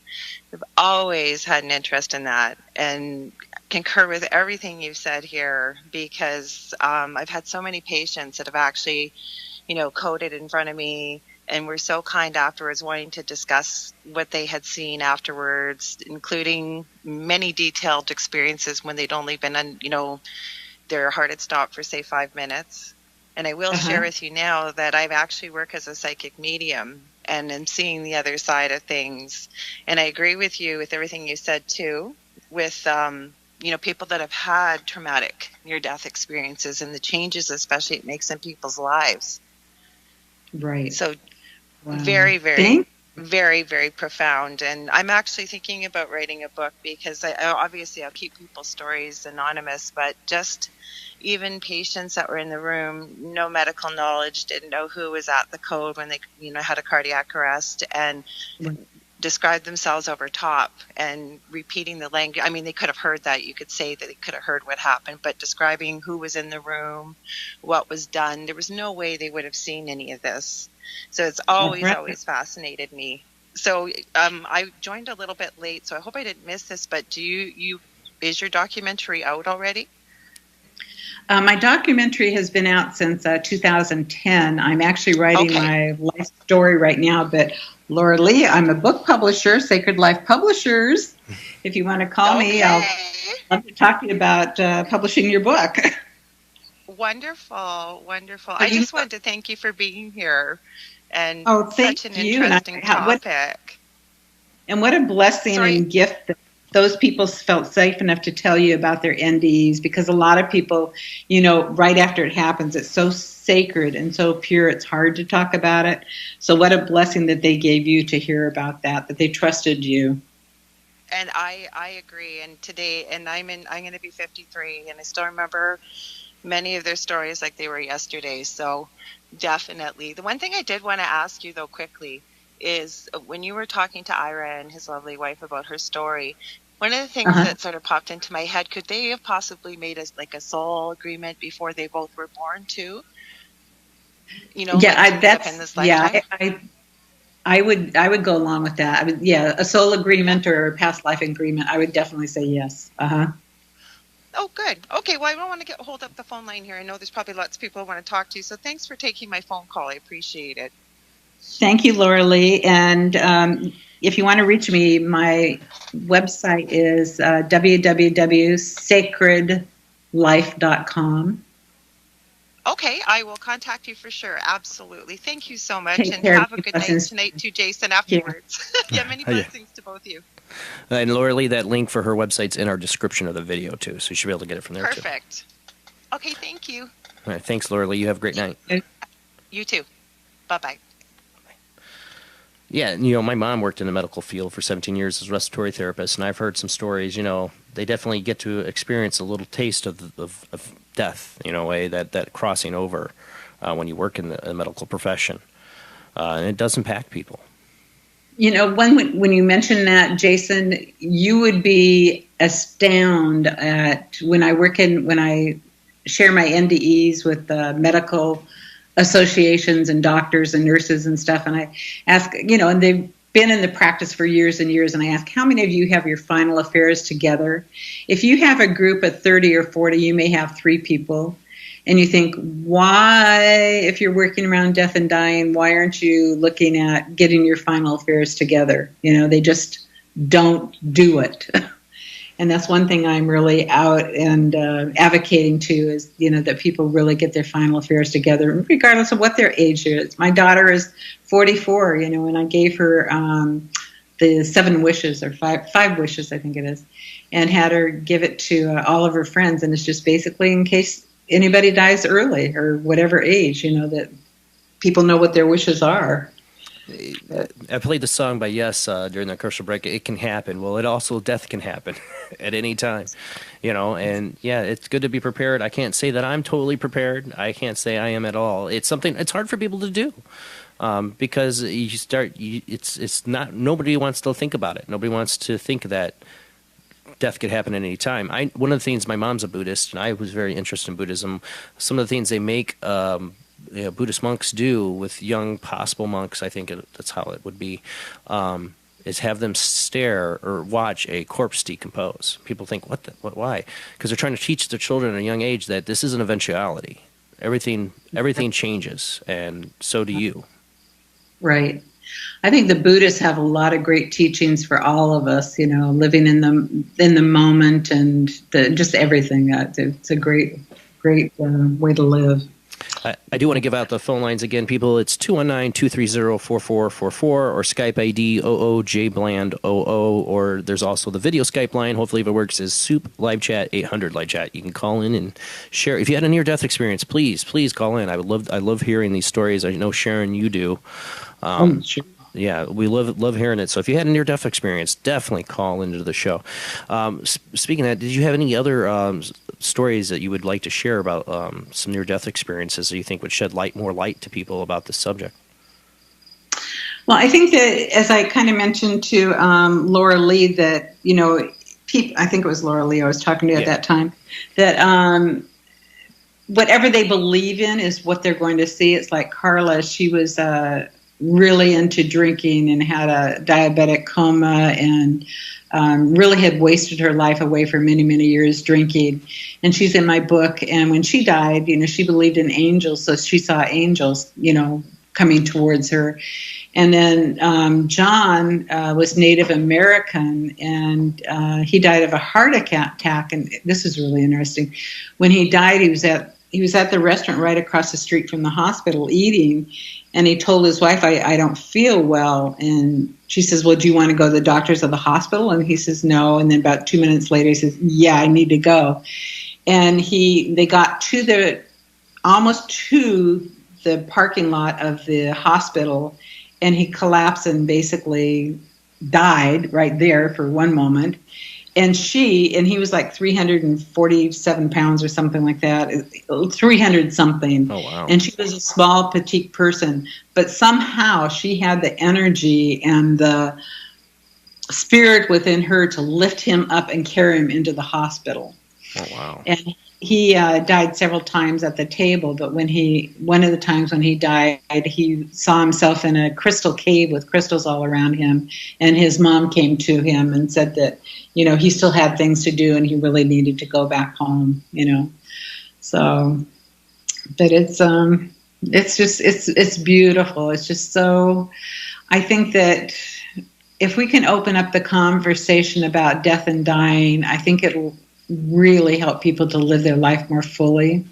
I've always had an interest in that and concur with everything you've said here, because I've had so many patients that have actually, coded in front of me and were so kind afterwards, wanting to discuss what they had seen afterwards, including many detailed experiences when they'd only been, their heart had stopped for, say, 5 minutes. And I will share with you now that I've actually worked as a psychic medium and am seeing the other side of things. And I agree with you with everything you said, too, with, people that have had traumatic near-death experiences and the changes, especially, it makes in people's lives. Right. So very, very, very, very profound. And I'm actually thinking about writing a book, because obviously I'll keep people's stories anonymous, but just even patients that were in the room, no medical knowledge, didn't know who was at the code when they, had a cardiac arrest, and described themselves over top and repeating the language. They could have heard that. You could say that they could have heard what happened, but describing who was in the room, what was done. There was no way they would have seen any of this. So it's always fascinated me. So I joined a little bit late, so I hope I didn't miss this, but is your documentary out already? My documentary has been out since 2010. I'm actually writing my life story right now, but Laura Lee, I'm a book publisher, Sacred Life Publishers. If you want to call me, I'll love to talk to you about publishing your book. Wonderful. I just wanted to thank you for being here, and such an interesting topic. And what a blessing and gift that those people felt safe enough to tell you about their NDEs, because a lot of people, right after it happens, it's so sacred and so pure, it's hard to talk about it. So what a blessing that they gave you to hear about that they trusted you. And I agree. And today, I'm going to be 53, and I still remember many of their stories like they were yesterday. So definitely. The one thing I did want to ask you, though, quickly, is when you were talking to Ira and his lovely wife about her story, one of the things that sort of popped into my head, could they have possibly made a soul agreement before they both were born too? You know, I would go along with that. A soul agreement or a past life agreement. I would definitely say yes. Oh, good. Okay, well, I don't want to hold up the phone line here. I know there's probably lots of people I want to talk to, so thanks for taking my phone call. I appreciate it. Thank you, Laura Lee. And if you want to reach me, my website is www.sacredlife.com. Okay, I will contact you for sure. Absolutely. Thank you so much. And have a good night tonight too, Jason, afterwards. Many blessings to both of you. And Laura Lee, that link for her website's in our description of the video too, so you should be able to get it from there too. Perfect. Okay, thank you. All right, thanks, Laura Lee. You have a great night. You too. Bye-bye. Yeah, my mom worked in the medical field for 17 years as a respiratory therapist, and I've heard some stories. They definitely get to experience a little taste of death, in a way that crossing over when you work in the medical profession, and it does impact people. When you mention that, Jason, you would be astounded at when I share my NDEs with medical associations and doctors and nurses and stuff, and I ask, and they've been in the practice for years and years, and I ask, how many of you have your final affairs together? If you have a group of 30 or 40, you may have 3 people, and you think, why, if you're working around death and dying, why aren't you looking at getting your final affairs together? They just don't do it. And that's one thing I'm really out and advocating to is, that people really get their final affairs together, regardless of what their age is. My daughter is 44, and I gave her the 7 wishes or five wishes, I think it is, and had her give it to all of her friends. And it's just basically in case anybody dies early or whatever age, that people know what their wishes are. I played the song by Yes during the commercial break. It can happen. Well, death can happen at any time, and it's good to be prepared. I can't say that I'm totally prepared. I can't say I am at all. It's hard for people to do because it's not, nobody wants to think about it. Nobody wants to think that death could happen at any time. One of the things, my mom's a Buddhist, and I was very interested in Buddhism. Some of the things they make Buddhist monks do with young possible monks, I think that's how it would be, is have them stare or watch a corpse decompose. People think, why? Because they're trying to teach their children at a young age that this is an eventuality. Everything changes, and so do you. Right. I think the Buddhists have a lot of great teachings for all of us, living in the moment and just everything. It's a great way to live. I do want to give out the phone lines again, people. It's 219-230-4444 or Skype ID OOJBland00, or there's also the video Skype line. Hopefully, if it works, is Soup Live Chat 800 Live Chat. You can call in and share. If you had a near-death experience, please call in. I love hearing these stories. I know, Sharon, you do. Sure. Yeah, we love hearing it. So if you had a near-death experience, definitely call into the show. Speaking of that, did you have any other stories that you would like to share about some near-death experiences that you think would shed more light to people about this subject? Well, I think that, as I kind of mentioned to Laura Lee, that, I think it was Laura Lee I was talking to at that time, that whatever they believe in is what they're going to see. It's like Carla, she was really into drinking and had a diabetic coma and really had wasted her life away for many, many years drinking. And she's in my book. And when she died, she believed in angels. So she saw angels, coming towards her. And then John was Native American, and he died of a heart attack. And this is really interesting. When he died, he was at the restaurant right across the street from the hospital eating, and he told his wife, I don't feel well. And she says, well, do you want to go to the doctors of the hospital? And he says, no. And then about 2 minutes later, he says, yeah, I need to go. And they got almost to the parking lot of the hospital, and he collapsed and basically died right there for one moment. and he was like 347 pounds or something like that, 300 something. Oh, wow. And she was a small, petite person, but somehow she had the energy and the spirit within her to lift him up and carry him into the hospital. Oh, wow. And he died several times at the table, but one of the times when he died, he saw himself in a crystal cave with crystals all around him, and his mom came to him and said that, he still had things to do and he really needed to go back home, So, but it's beautiful. It's just so, I think that if we can open up the conversation about death and dying, I think it'll really help people to live their life more fully,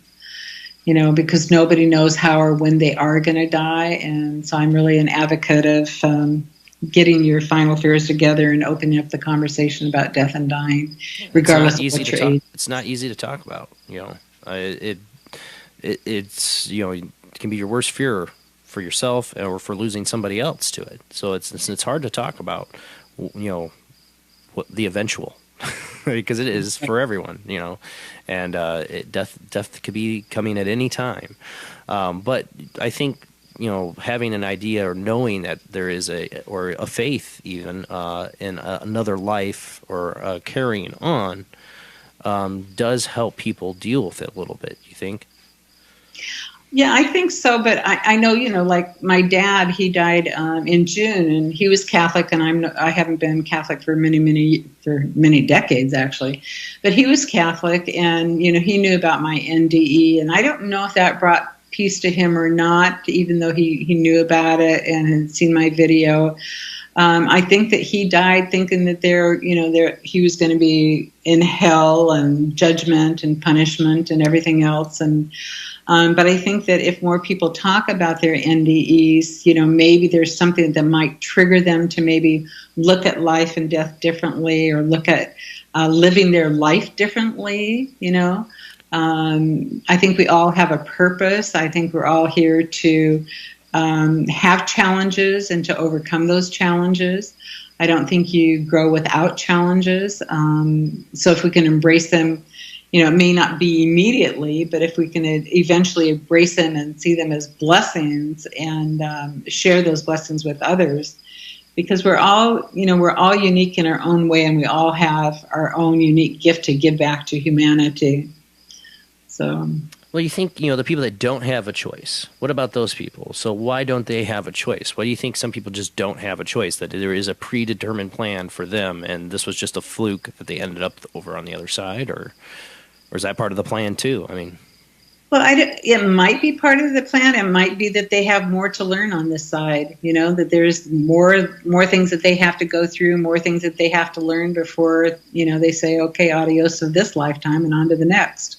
because nobody knows how or when they are going to die. And so I'm really an advocate of getting your final fears together and opening up the conversation about death and dying, regardless of what your age. It's not easy to talk about, it can be your worst fear for yourself or for losing somebody else to it. So it's hard to talk about, what the eventual, because it is for everyone, and death could be coming at any time. But I think, having an idea or knowing that there is a faith even in another life or carrying on does help people deal with it a little bit. You think? Yeah, I think so, but I know, like my dad, he died in June, and he was Catholic, and I haven't been Catholic for many decades actually, but he was Catholic, and he knew about my NDE, and I don't know if that brought peace to him or not, even though he knew about it and had seen my video. I think that he died thinking that he was going to be in hell and judgment and punishment and everything else, and. But I think that if more people talk about their NDEs, maybe there's something that might trigger them to maybe look at life and death differently, or look at living their life differently. I think we all have a purpose. I think we're all here to have challenges and to overcome those challenges. I don't think you grow without challenges. So if we can embrace them, it may not be immediately, but if we can eventually embrace them and see them as blessings and share those blessings with others, because we're all unique in our own way, and we all have our own unique gift to give back to humanity. So, well, you think, the people that don't have a choice, what about those people? So why don't they have a choice? Why do you think some people just don't have a choice, that there is a predetermined plan for them, and this was just a fluke that they ended up over on the other side, or is that part of the plan too? I mean, well, it might be part of the plan. It might be that they have more to learn on this side. That there's more things that they have to go through, more things that they have to learn before they say, okay, adios of this lifetime and on to the next.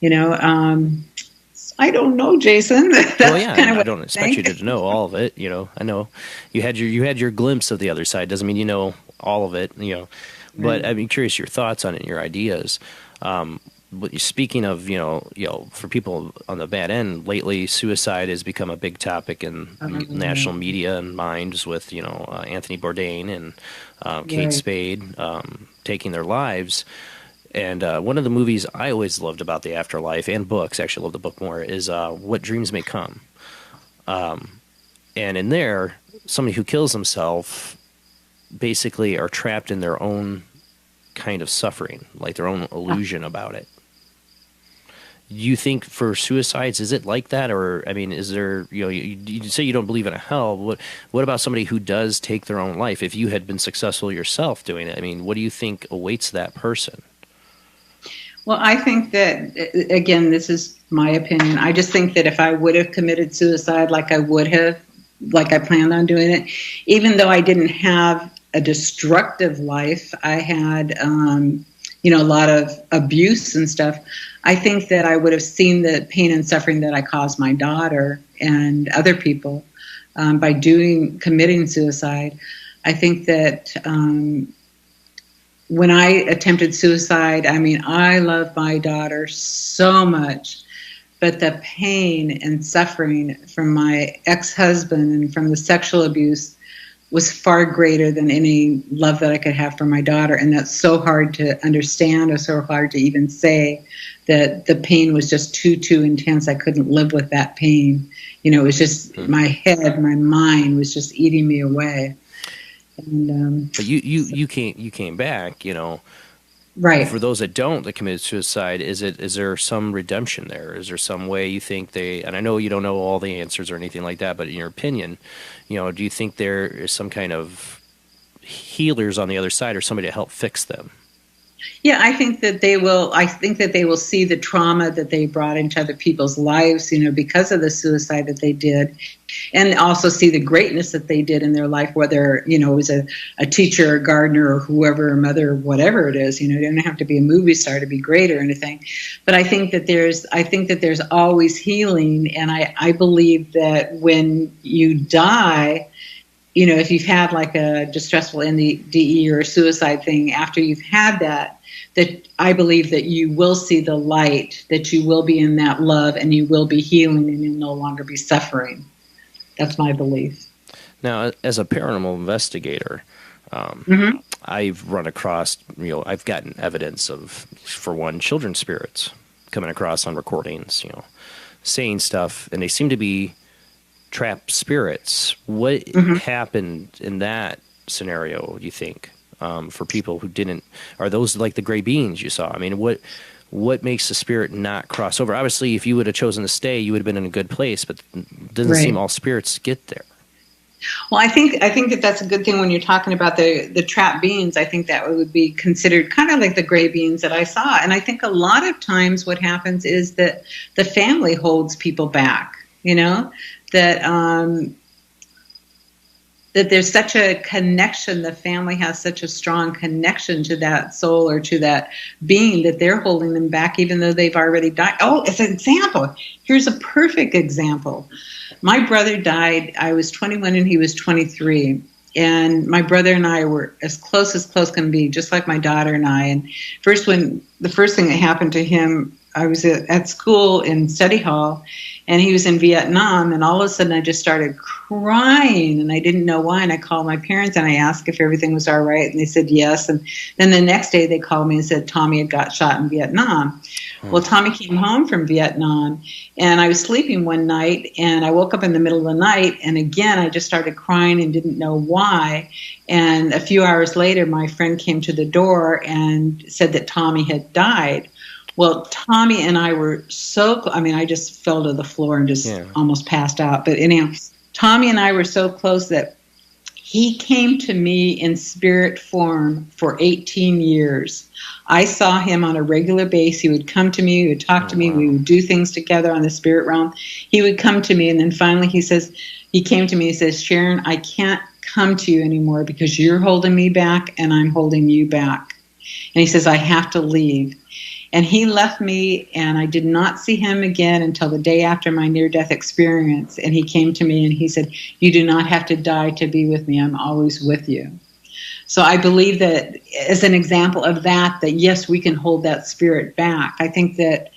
I don't know, Jason. Well, yeah, I don't expect you to know all of it. I know you had your glimpse of the other side. Doesn't mean you know all of it. But I'd be curious your thoughts on it, your ideas. But speaking of, for people on the bad end, lately suicide has become a big topic in national media and minds with, Anthony Bourdain and Kate Spade taking their lives. And one of the movies I always loved about the afterlife, and books, actually love the book more, is What Dreams May Come. And in there, somebody who kills himself basically are trapped in their own kind of suffering, like their own illusion about it. You think for suicides, is it like that? Or, I mean, is there, you say you don't believe in a hell. What about somebody who does take their own life? If you had been successful yourself doing it, I mean, what do you think awaits that person? Well, I think that, again, this is my opinion. I just think that if I would have committed suicide like I planned on doing it, even though I didn't have a destructive life, I had, a lot of abuse and stuff. I think that I would have seen the pain and suffering that I caused my daughter and other people by committing suicide. I think that when I attempted suicide, I love my daughter so much, but the pain and suffering from my ex-husband and from the sexual abuse was far greater than any love that I could have for my daughter. And that's so hard to understand, or so hard to even say, that the pain was just too intense. I couldn't live with that pain. You know, it was just my head, my mind was just eating me away. And but you came back, you know. Right. For those that don't, that committed suicide, is there some redemption there? Is there some way you think they, and I know you don't know all the answers or anything like that, but in your opinion, you know, do you think there is some kind of healers on the other side, or somebody to help fix them? Yeah, I think that they will. I think that they will see the trauma that they brought into other people's lives, you know, because of the suicide that they did, and also see the greatness that they did in their life, whether, you know, it was a teacher, a gardener, or whoever, a mother, whatever it is. You know, you don't have to be a movie star to be great or anything. But I think that there's always healing, and I believe that when you die, you know, if you've had like a distressful NDE or a suicide thing, after you've had that I believe that you will see the light, that you will be in that love, and you will be healing, and you'll no longer be suffering. That's my belief. Now, as a paranormal investigator, I've run across, you know, I've gotten evidence of, for one, children's spirits coming across on recordings, you know, saying stuff, and they seem to be trapped spirits. What happened in that scenario, do you think, for people who didn't? Are those like the gray beings you saw? I mean, what makes the spirit not cross over? Obviously, if you would have chosen to stay, you would have been in a good place, but it doesn't seem all spirits get there. Well, I think that that's a good thing when you're talking about the trapped beings. I think that would be considered kind of like the gray beings that I saw. And I think a lot of times what happens is that the family holds people back, you know, that there's such a connection, the family has such a strong connection to that soul or to that being, that they're holding them back even though they've already died. Oh, as an example, here's a perfect example. My brother died, I was 21 and he was 23. And my brother and I were as close can be, just like my daughter and I. And the first thing that happened to him, I was at school in study hall, and he was in Vietnam, and all of a sudden I just started crying, and I didn't know why. And I called my parents and I asked if everything was all right, and they said yes. And then the next day they called me and said Tommy had got shot in Vietnam. Well, Tommy came home from Vietnam, and I was sleeping one night, and I woke up in the middle of the night, and again I just started crying and didn't know why. And a few hours later, my friend came to the door and said that Tommy had died. Well, Tommy and I were I just fell to the floor and just almost passed out. But anyhow, Tommy and I were so close that he came to me in spirit form for 18 years. I saw him on a regular basis. He would come to me, he would talk to me, we would do things together on the spirit realm. He would come to me, and then finally he came to me, he says, Sharon, I can't come to you anymore because you're holding me back and I'm holding you back. And he says, I have to leave. And he left me, and I did not see him again until the day after my near-death experience. And he came to me and he said, you do not have to die to be with me. I'm always with you. So I believe that as an example of that yes, we can hold that spirit back. I think that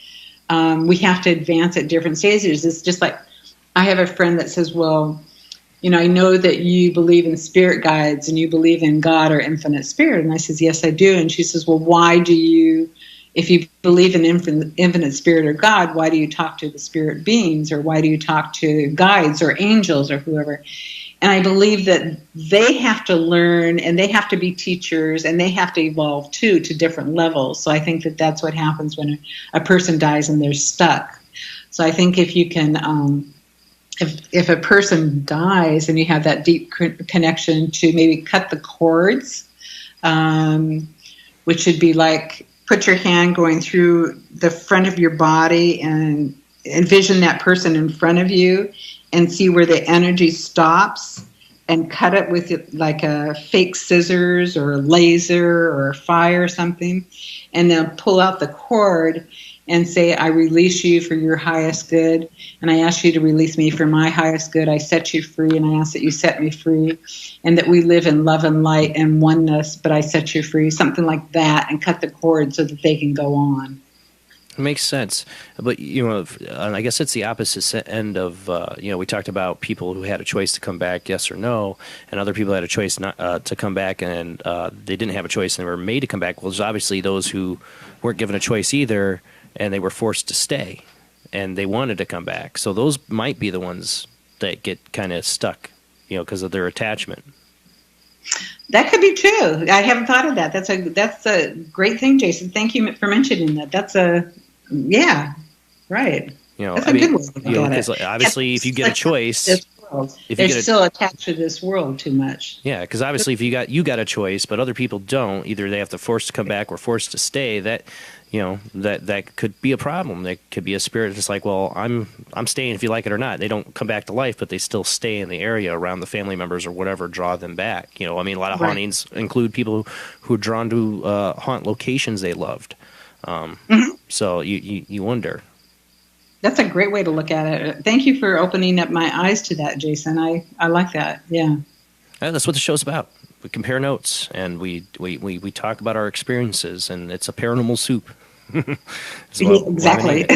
we have to advance at different stages. It's just like I have a friend that says, well, you know, I know that you believe in spirit guides and you believe in God or infinite spirit. And I says, yes, I do. And she says, well, why do you... If you believe in infinite spirit or God, why do you talk to the spirit beings, or why do you talk to guides or angels or whoever? And I believe that they have to learn, and they have to be teachers, and they have to evolve too to different levels. So I think that that's what happens when a person dies and they're stuck. So I think if you can, if a person dies and you have that deep connection, to maybe cut the cords, which should be like, put your hand going through the front of your body and envision that person in front of you and see where the energy stops, and cut it with like a fake scissors or a laser or a fire or something, and then pull out the cord and say, I release you for your highest good, and I ask you to release me for my highest good. I set you free, and I ask that you set me free, and that we live in love and light and oneness, but I set you free, something like that, and cut the cord so that they can go on. It makes sense, but I guess it's the opposite end of we talked about people who had a choice to come back, yes or no, and other people had a choice not to come back, and they didn't have a choice and they were made to come back. Well, there's obviously those who weren't given a choice either, and they were forced to stay, and they wanted to come back. So those might be the ones that get kind of stuck, because of their attachment. That could be true. I haven't thought of that. That's a great thing, Jason. Thank you for mentioning that. That's right. That's a good way to look at it. Obviously, if you get a choice, they're still attached to this world too much. Yeah, because obviously, if you got a choice, but other people don't, either they have to force to come back or forced to stay. That that could be a problem. That could be a spirit that's like, well, I'm staying if you like it or not. They don't come back to life, but they still stay in the area around the family members or whatever, draw them back. A lot of hauntings include people who are drawn to haunt locations they loved. So you wonder. That's a great way to look at it. Thank you for opening up my eyes to that, Jason. I like that. Yeah. That's what the show's about. We compare notes and we talk about our experiences, and it's a paranormal soup. Exactly.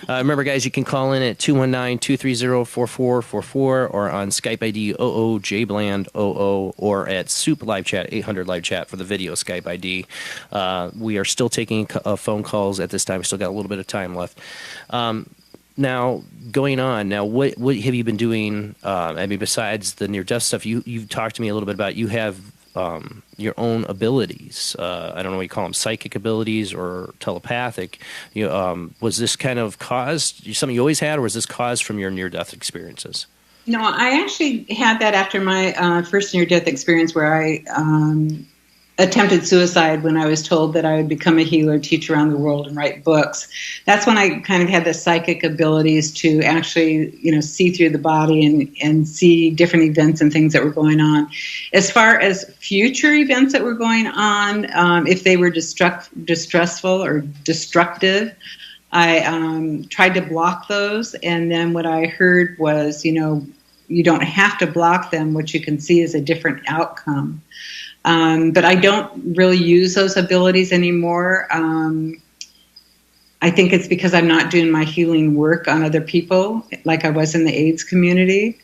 Remember, guys, you can call in at 219-230-4444 or on Skype ID OOJBland00 or at Soup Live Chat 800 Live Chat for the video Skype ID. We are still taking phone calls at this time. We still got a little bit of time left. Now, going on, what have you been doing? Besides the near-death stuff, you've talked to me a little bit about you have your own abilities. I don't know what you call them, psychic abilities or telepathic. Was this kind of caused, something you always had, or was this caused from your near-death experiences? No, I actually had that after my first near-death experience where I attempted suicide when I was told that I would become a healer, teach around the world, and write books. That's when I kind of had the psychic abilities to actually, see through the body and see different events and things that were going on. As far as future events that were going on, if they were distressful or destructive, I tried to block those. And then what I heard was, you don't have to block them. What you can see is a different outcome. But I don't really use those abilities anymore. I think it's because I'm not doing my healing work on other people like I was in the AIDS community.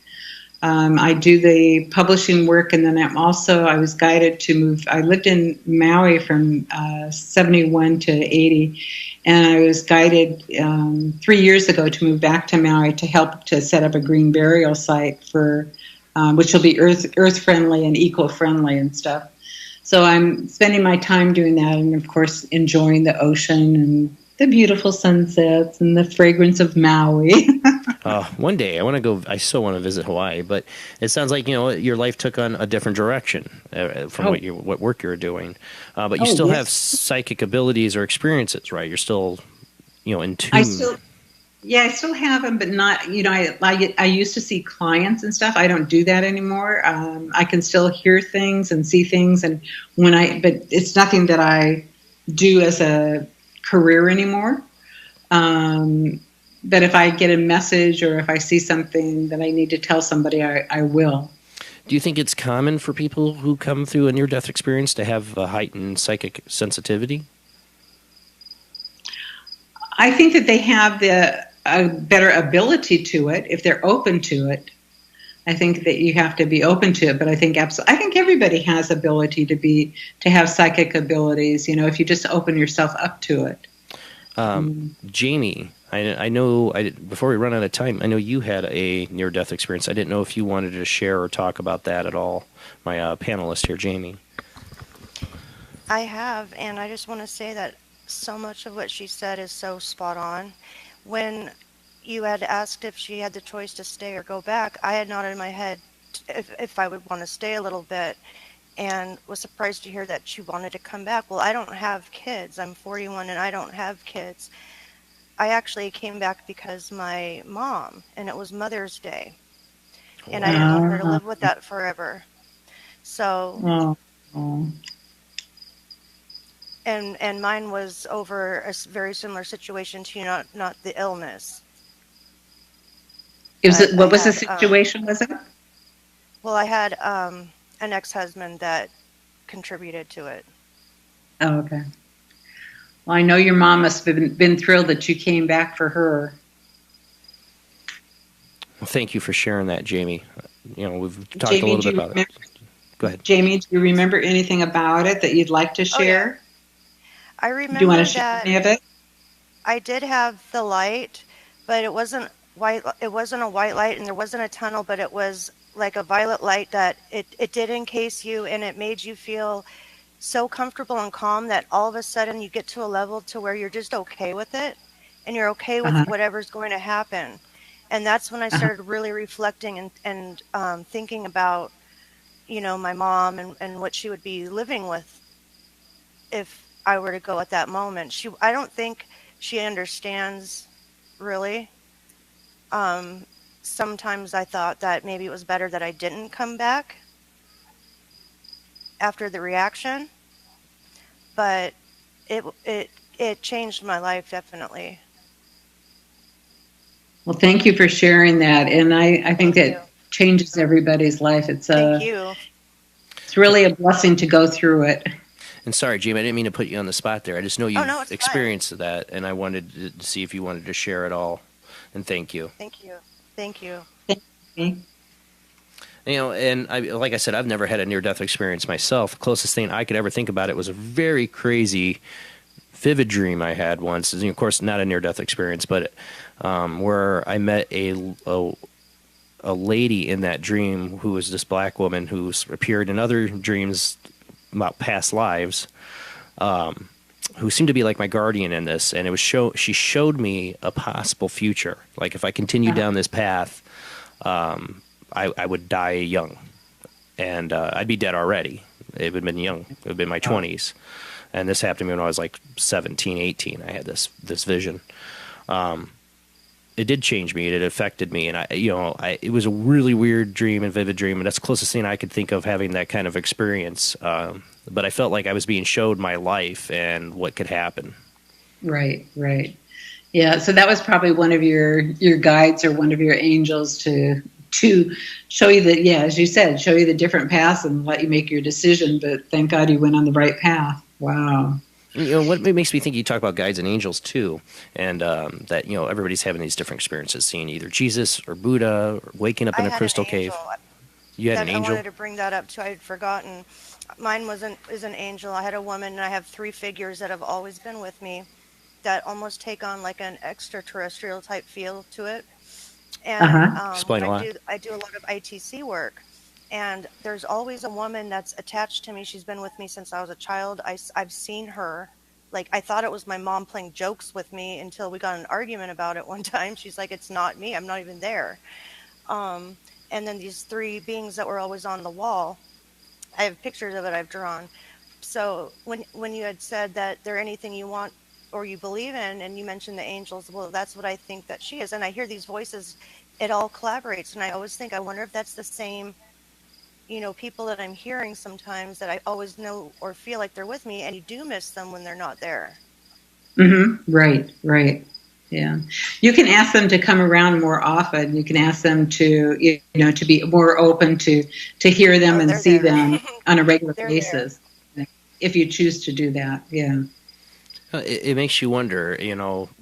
I do the publishing work, and then I was guided to move. I lived in Maui from 71 to 80, and I was guided 3 years ago to move back to Maui to help to set up a green burial site for which will be earth-friendly and eco-friendly and stuff. So I'm spending my time doing that, and of course enjoying the ocean and the beautiful sunsets and the fragrance of Maui. One day I want to go. I still want to visit Hawaii, but it sounds like your life took on a different direction from what work you were doing. But you still have psychic abilities or experiences, right? You're still in tune. I still have them, but not, I used to see clients and stuff. I don't do that anymore. I can still hear things and see things. And but it's nothing that I do as a career anymore. But if I get a message or if I see something that I need to tell somebody, I will. Do you think it's common for people who come through a near-death experience to have a heightened psychic sensitivity? I think that they have a better ability to it if they're open to it. I think that you have to be open to it, but I think everybody has ability to have psychic abilities. If you just open yourself up to it. Jamie, I know. Before we run out of time, I know you had a near-death experience. I didn't know if you wanted to share or talk about that at all. My panelist here, Jamie. I have, and I just want to say that so much of what she said is so spot on. When you had asked if she had the choice to stay or go back, I had nodded my head if I would want to stay a little bit, and was surprised to hear that she wanted to come back. Well, I don't have kids. I'm 41 and I don't have kids. I actually came back because my mom, and it was Mother's Day, and I didn't want her to live with that forever. So, and mine was over a very similar situation to you, not the illness. What was the situation? Was it? Well, I had an ex-husband that contributed to it. Oh, okay. Well, I know your mom must have been thrilled that you came back for her. Well, thank you for sharing that, Jamie. We've talked Jamie, a little bit about it. Go ahead. Jamie, do you remember anything about it that you'd like to share? Oh, yeah. I remember do you want to share any of it? I did have the light, but it wasn't white. It wasn't a white light, and there wasn't a tunnel, but it was like a violet light that it did encase you, and it made you feel so comfortable and calm that all of a sudden you get to a level to where you're just okay with it, and you're okay with whatever's going to happen. And that's when I started really reflecting and thinking about, my mom and what she would be living with if I were to go at that moment. I don't think she understands really. Sometimes I thought that maybe it was better that I didn't come back after the reaction, but it changed my life definitely. Well, thank you for sharing that, and I think that changes everybody's life. Thank you. It's really a blessing to go through it. And sorry, Jamie, I didn't mean to put you on the spot there. I just know you've experienced fine. that, and I wanted to see if you wanted to share it all. And thank you. Thank you. Thank you. Thank you. And like I said, I've never had a near-death experience myself. The closest thing I could ever think about it was a very crazy, vivid dream I had once. Of course, not a near-death experience, but where I met a lady in that dream who was this black woman who's appeared in other dreams about past lives, who seemed to be like my guardian in this. And it was she showed me a possible future. Like if I continued down this path, I would die young, and I'd be dead already. It would have been young. It would have been my 20s. And this happened to me when I was like 17, 18. I had this vision. It did change me. It affected me, and it was a really weird dream and vivid dream, and that's the closest thing I could think of having that kind of experience. But I felt like I was being showed my life and what could happen. Right. Yeah, so that was probably one of your guides or one of your angels to show you that, as you said, show you the different paths and let you make your decision. But thank God you went on the right path. Wow. What makes me think you talk about guides and angels too, and that everybody's having these different experiences, seeing either Jesus or Buddha, or waking up in a crystal cave. You had an angel. I wanted to bring that up too. I had forgotten. Mine is an angel. I had a woman, and I have 3 figures that have always been with me, that almost take on like an extraterrestrial type feel to it. And Explain a lot. I do a lot of ITC work. And there's always a woman that's attached to me. She's been with me since I was a child. I've seen her. Like, I thought it was my mom playing jokes with me until we got in an argument about it one time. She's like, it's not me. I'm not even there. And then these 3 beings that were always on the wall, I have pictures of it I've drawn. So when you had said that they're anything you want or you believe in, and you mentioned the angels, well, that's what I think that she is. And I hear these voices, it all collaborates. And I always think, I wonder if that's the same people that I'm hearing sometimes, that I always know or feel like they're with me, and you do miss them when they're not there. Right. Yeah. You can ask them to come around more often. You can ask them to, to be more open to hear them and see them on a regular basis, if you choose to do that. Yeah. It makes you wonder,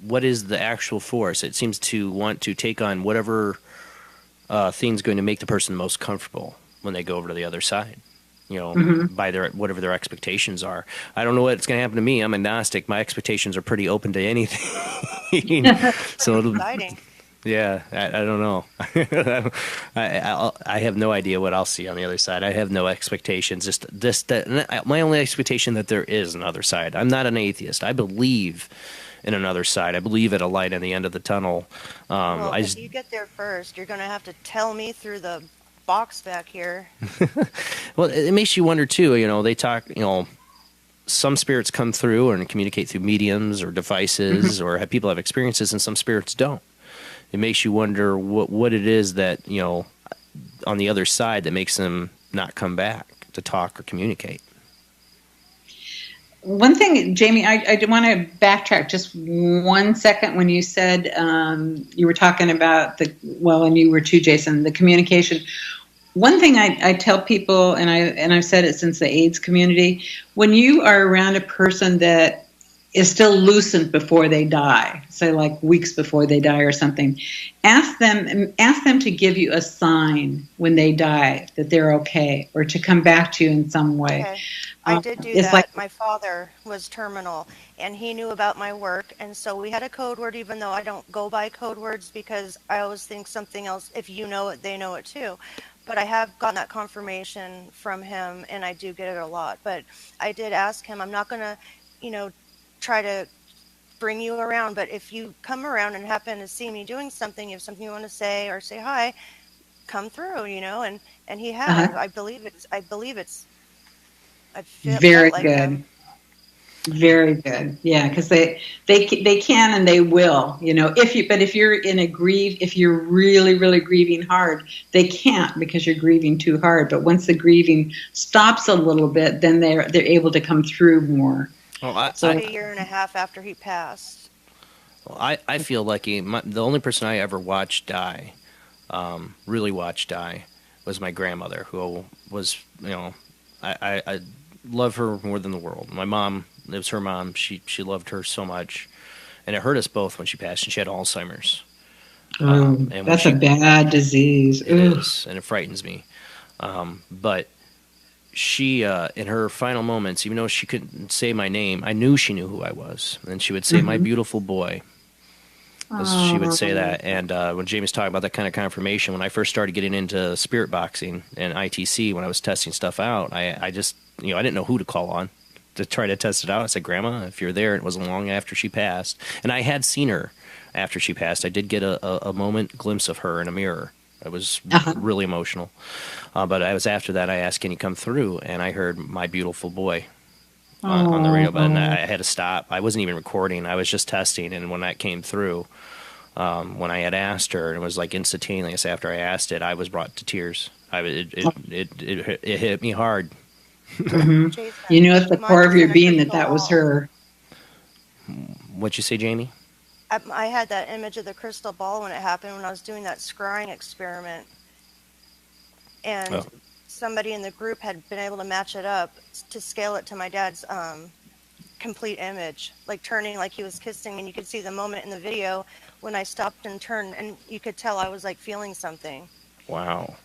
what is the actual force? It seems to want to take on whatever thing's going to make the person most comfortable when they go over to the other side, by whatever their expectations are. I don't know what's going to happen to me. I'm a Gnostic. My expectations are pretty open to anything. So it'll, exciting. Yeah, I don't know. I have no idea what I'll see on the other side. I have no expectations. Just my only expectation that there is another side. I'm not an atheist. I believe in another side. I believe at a light at the end of the tunnel. If you get there first, you're going to have to tell me through the box back here. Well, it makes you wonder too. They talk. Some spirits come through and communicate through mediums or devices, or people have experiences, and some spirits don't. It makes you wonder what it is that on the other side that makes them not come back to talk or communicate. One thing, Jamie, I want to backtrack just 1 second when you said you were talking about and you were too, Jason, the communication. One thing I tell people, and I've said it since the AIDS community, when you are around a person that is still lucent before they die, say like weeks before they die or something, ask them to give you a sign when they die that they're okay, or to come back to you in some way. Okay. I did do that. Like, my father was terminal, and he knew about my work, and so we had a code word, even though I don't go by code words because I always think something else, if you know it, they know it too. But I have gotten that confirmation from him, and I do get it a lot. But I did ask him, I'm not going to, try to bring you around, but if you come around and happen to see me doing something, you have something you want to say or say hi, come through, and he has. I believe it's I feel very like good. him. Very good. Yeah, because they can and they will. If you're in if you're really, really grieving hard, they can't, because you're grieving too hard. But once the grieving stops a little bit, then they're able to come through more. Well, so a year and a half after he passed. Well, I feel lucky. The only person I ever watched die, really watched die, was my grandmother, who was, I love her more than the world. My mom, it was her mom. She loved her so much, and it hurt us both when she passed. And she had Alzheimer's. And that's a bad disease. It is, and it frightens me. But she, in her final moments, even though she couldn't say my name, I knew she knew who I was, and she would say, "My beautiful boy." She would say that. And when Jamie's talking about that kind of confirmation, when I first started getting into spirit boxing and ITC, when I was testing stuff out, I just, I didn't know who to call on to try to test it out. I said, "Grandma, if you're there," it wasn't long after she passed. And I had seen her after she passed. I did get a glimpse of her in a mirror. It was really emotional. But I was after that, I asked, "Can you come through?" And I heard "My beautiful boy" on the radio button. I had to stop. I wasn't even recording. I was just testing. And when that came through, when I had asked her, and it was like instantaneous after I asked it, I was brought to tears. It hit me hard. Mm-hmm. You knew at the core of your being that was her. What'd you say, Jamie? I had that image of the crystal ball when it happened, when I was doing that scrying experiment. And somebody in the group had been able to match it up to scale it to my dad's complete image, like turning like he was kissing. And you could see the moment in the video when I stopped and turned, and you could tell I was like feeling something. Wow.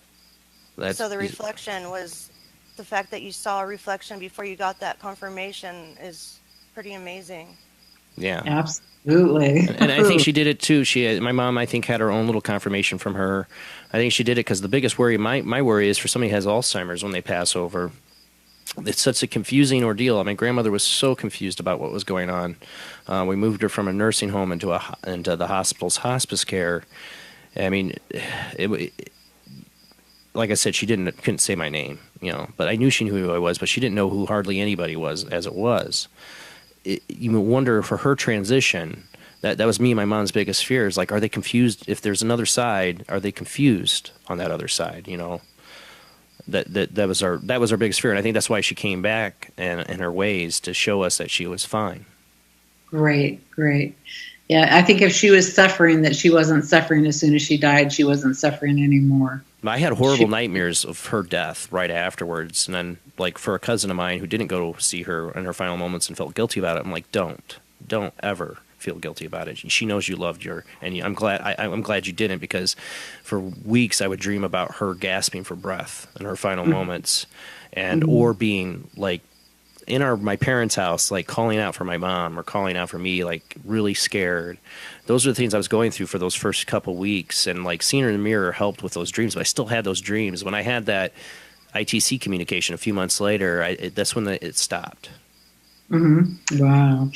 So the reflection was, the fact that you saw a reflection before you got that confirmation is pretty amazing. Yeah. Absolutely. And I think she did it too. My mom, I think, had her own little confirmation from her. I think she did it because the biggest worry, my worry, is for somebody who has Alzheimer's when they pass over. It's such a confusing ordeal. My grandmother was so confused about what was going on. We moved her from a nursing home into the hospital's hospice care. I mean, like I said, she couldn't say my name, but I knew she knew who I was, but she didn't know who hardly anybody was as it was. You wonder for her transition, that was me and my mom's biggest fear, is like, are they confused? If there's another side, are they confused on that other side? That was our biggest fear, and I think that's why she came back in her ways to show us that she was fine. Great. Yeah, I think if she was suffering, that she wasn't suffering as soon as she died. She wasn't suffering anymore. I had horrible nightmares of her death right afterwards, and then, like, for a cousin of mine who didn't go see her in her final moments and felt guilty about it, I'm like, don't ever feel guilty about it. She knows you loved her, and I'm glad you didn't, because for weeks I would dream about her gasping for breath in her final moments, and or being like in my parents' house, like calling out for my mom or calling out for me, like really scared. Those are the things I was going through for those first couple weeks, and like seeing her in the mirror helped with those dreams. But I still had those dreams. When I had that ITC communication a few months later, that's when it stopped. Mm-hmm. Wow.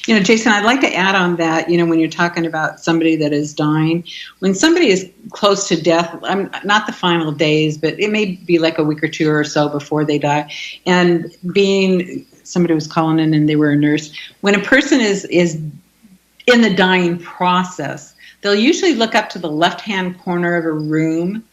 Jason, I'd like to add on that, when you're talking about somebody that is dying, when somebody is close to death, not the final days, but it may be like a week or two or so before they die. And somebody was calling in and they were a nurse. When a person is in the dying process, they'll usually look up to the left-hand corner of a room,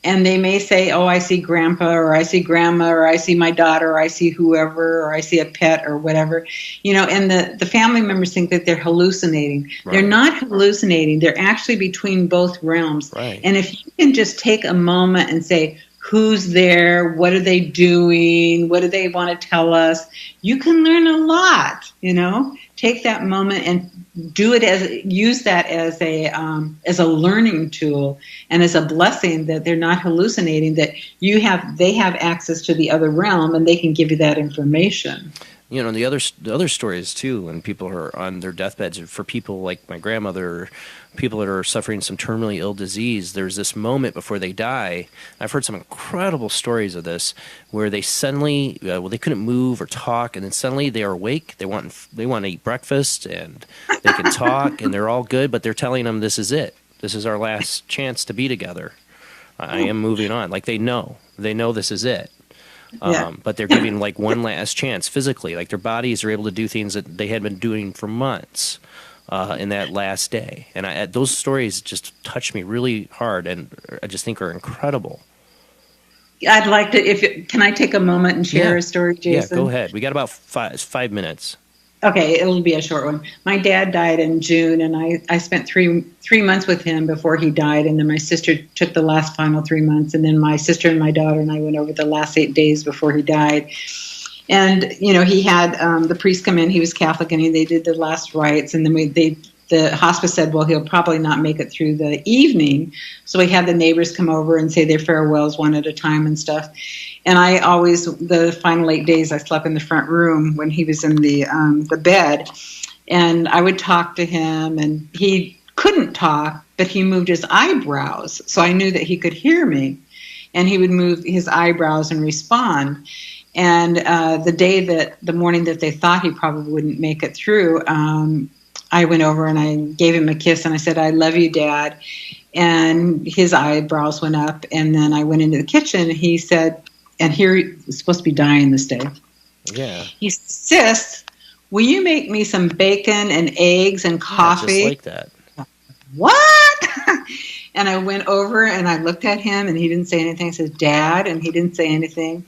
and they may say, "Oh, I see grandpa," or "I see grandma," or "I see my daughter," or "I see whoever," or "I see a pet," or whatever. And the family members think that they're hallucinating. Right. They're not hallucinating. They're actually between both realms. Right. And if you can just take a moment and say, who's there, what are they doing, what do they want to tell us. You can learn a lot, take that moment and use that as a learning tool and as a blessing that they're not hallucinating, that they have access to the other realm and they can give you that information. The other stories too, when people are on their deathbeds, for people like my grandmother, people that are suffering some terminally ill disease, there's this moment before they die. I've heard some incredible stories of this, where they suddenly, they couldn't move or talk, and then suddenly they are awake. They want to eat breakfast, and they can talk, and they're all good, but they're telling them, this is it. This is our last chance to be together. I am moving on. Like they know this is it. But they're giving like one last chance physically. Like their bodies are able to do things that they had been doing for months in that last day. And those stories just touch me really hard, and I just think are incredible. I'd like to, can I take a moment and share a story, Jason? Yeah, go ahead. We got about 5 minutes. Okay, it'll be a short one. My dad died in June, and I spent three months with him before he died, and then my sister took the last final 3 months, and then my sister and my daughter and I went over the last 8 days before he died. And, he had the priest come in. He was Catholic, and they did the last rites, and then the hospice said, well, he'll probably not make it through the evening. So we had the neighbors come over and say their farewells one at a time and stuff. And I always, the final 8 days, I slept in the front room when he was in the bed. And I would talk to him, and he couldn't talk, but he moved his eyebrows. So I knew that he could hear me. And he would move his eyebrows and respond. And the morning that they thought he probably wouldn't make it through, I went over and I gave him a kiss and I said, I love you, Dad. And his eyebrows went up. And then I went into the kitchen. He said, and here he's supposed to be dying this day. Yeah. He said, Sis, will you make me some bacon and eggs and coffee? Yeah, just like that. What? And I went over and I looked at him and he didn't say anything. I said, Dad, and he didn't say anything.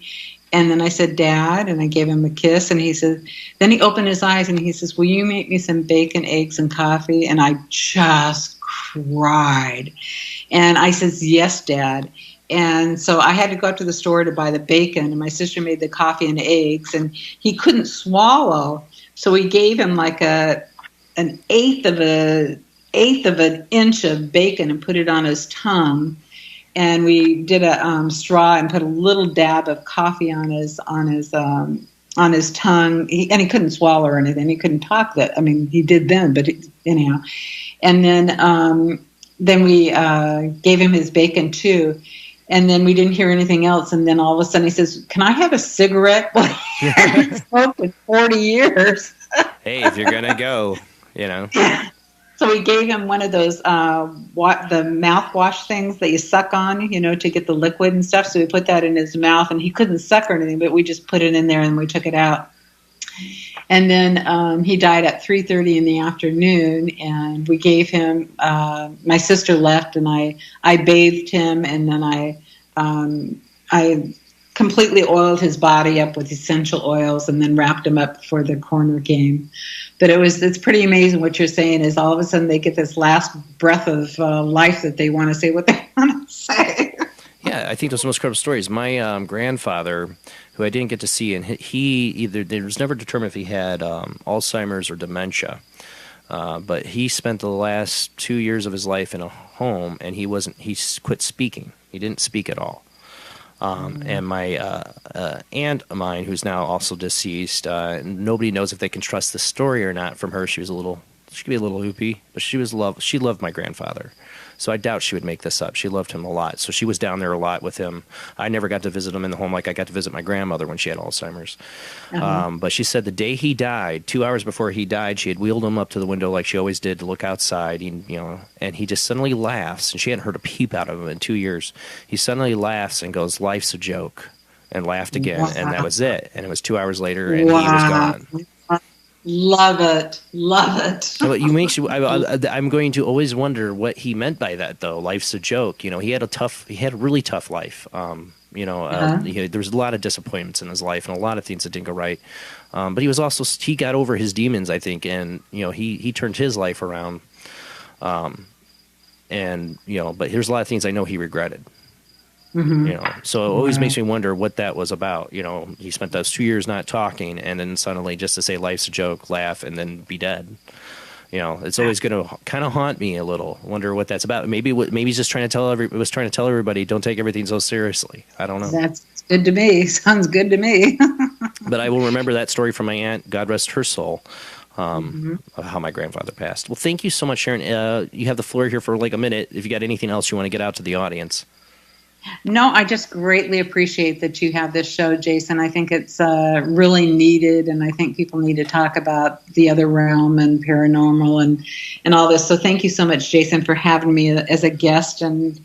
And then I said, Dad, and I gave him a kiss, and he said, then he opened his eyes and he says, will you make me some bacon, eggs, and coffee? And I just cried. And I says, yes, Dad. And so I had to go up to the store to buy the bacon, and my sister made the coffee and eggs, and he couldn't swallow. So we gave him like an eighth of an inch of bacon and put it on his tongue. And we did a straw and put a little dab of coffee on his tongue. And he couldn't swallow or anything. He couldn't talk. He did then, but anyhow. And then we gave him his bacon too. And then we didn't hear anything else. And then all of a sudden he says, "Can I have a cigarette?" Well, he hadn't smoked in 40 years. Hey, if you're gonna go, So we gave him one of those the mouthwash things that you suck on, to get the liquid and stuff. So we put that in his mouth, and he couldn't suck or anything, but we just put it in there and we took it out. And then he died at 3:30 in the afternoon, and we gave him. My sister left, and I bathed him, and then I completely oiled his body up with essential oils, and then wrapped him up for the corner game. But it's pretty amazing what you're saying is all of a sudden they get this last breath of life that they want to say what they want to say. Yeah, I think those are the most incredible stories. My grandfather, who I didn't get to see, and it was never determined if he had Alzheimer's or dementia, but he spent the last 2 years of his life in a home, and he quit speaking. He didn't speak at all. And my aunt of mine, who's now also deceased, nobody knows if they can trust the story or not from her. She could be a little loopy, but she loved my grandfather. So I doubt she would make this up. She loved him a lot. So she was down there a lot with him. I never got to visit him in the home like I got to visit my grandmother when she had Alzheimer's. But she said the day he died, 2 hours before he died, she had wheeled him up to the window like she always did to look outside, and he just suddenly laughs, and she hadn't heard a peep out of him in 2 years. He suddenly laughs and goes, "Life's a joke," and laughed again, and that was it. And it was 2 hours later, and he was gone. Love it. But I'm going to always wonder what he meant by that, though. Life's a joke. He had a really tough life. There was a lot of disappointments in his life and a lot of things that didn't go right. But he got over his demons, I think, and he turned his life around. But there's a lot of things I know he regretted. So it always makes me wonder what that was about. He spent those 2 years not talking, and then suddenly just to say life's a joke, laugh, and then be dead. It's always going to kind of haunt me a little. Wonder what that's about. Maybe he's just trying to tell everybody, don't take everything so seriously. I don't know. That's good to me. Sounds good to me. But I will remember that story from my aunt, God rest her soul, of how my grandfather passed. Well, thank you so much, Sharon. You have the floor here for like a minute. If you got anything else you want to get out to the audience. No, I just greatly appreciate that you have this show, Jason. I think it's really needed, and I think people need to talk about the other realm and paranormal and all this. So thank you so much, Jason, for having me as a guest and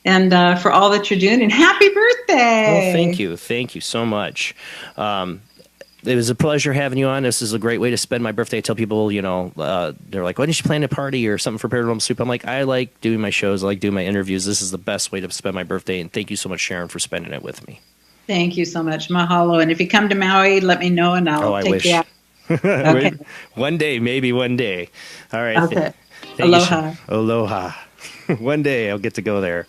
for all that you're doing. And happy birthday! Well, thank you so much. It was a pleasure having you on. This is a great way to spend my birthday. I tell people, they're like, why didn't you plan a party or something for Paranormal Soup? I'm like, I like doing my shows. I like doing my interviews. This is the best way to spend my birthday. And thank you so much, Sharon, for spending it with me. Thank you so much. Mahalo. And if you come to Maui, let me know and I'll take you out. Okay. One day, maybe one day. All right. Okay. Aloha. Aloha. One day I'll get to go there.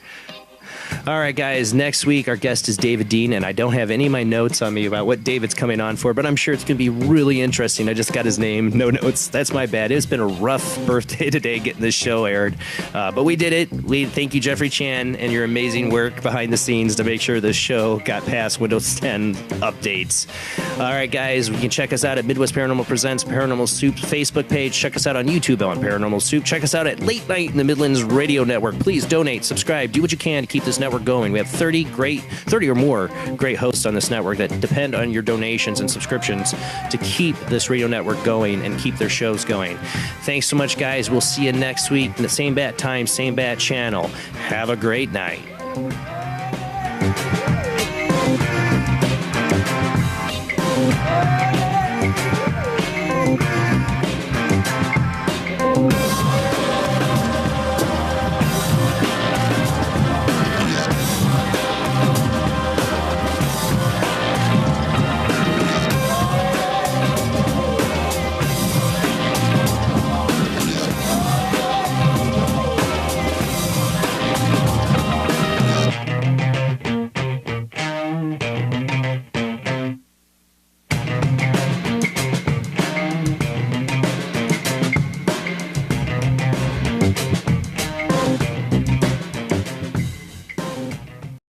All right, guys, next week our guest is David Dean, and I don't have any of my notes on me about what David's coming on for, but I'm sure it's going to be really interesting. I just got his name, no notes. That's my bad. It's been a rough birthday today getting this show aired, but we did it. Thank you, Jeffrey Chan, and your amazing work behind the scenes to make sure this show got past Windows 10 updates. All right, guys, you can check us out at Midwest Paranormal Presents Paranormal Soup's Facebook page. Check us out on YouTube on Paranormal Soup. Check us out at Late Night in the Midlands Radio Network. Please donate, subscribe, do what you can to keep this network going. We have 30 or more great hosts on this network that depend on your donations and subscriptions to keep this radio network going and keep their shows going. Thanks so much, guys. We'll see you next week. The same bat time, same bat channel. Have a great night.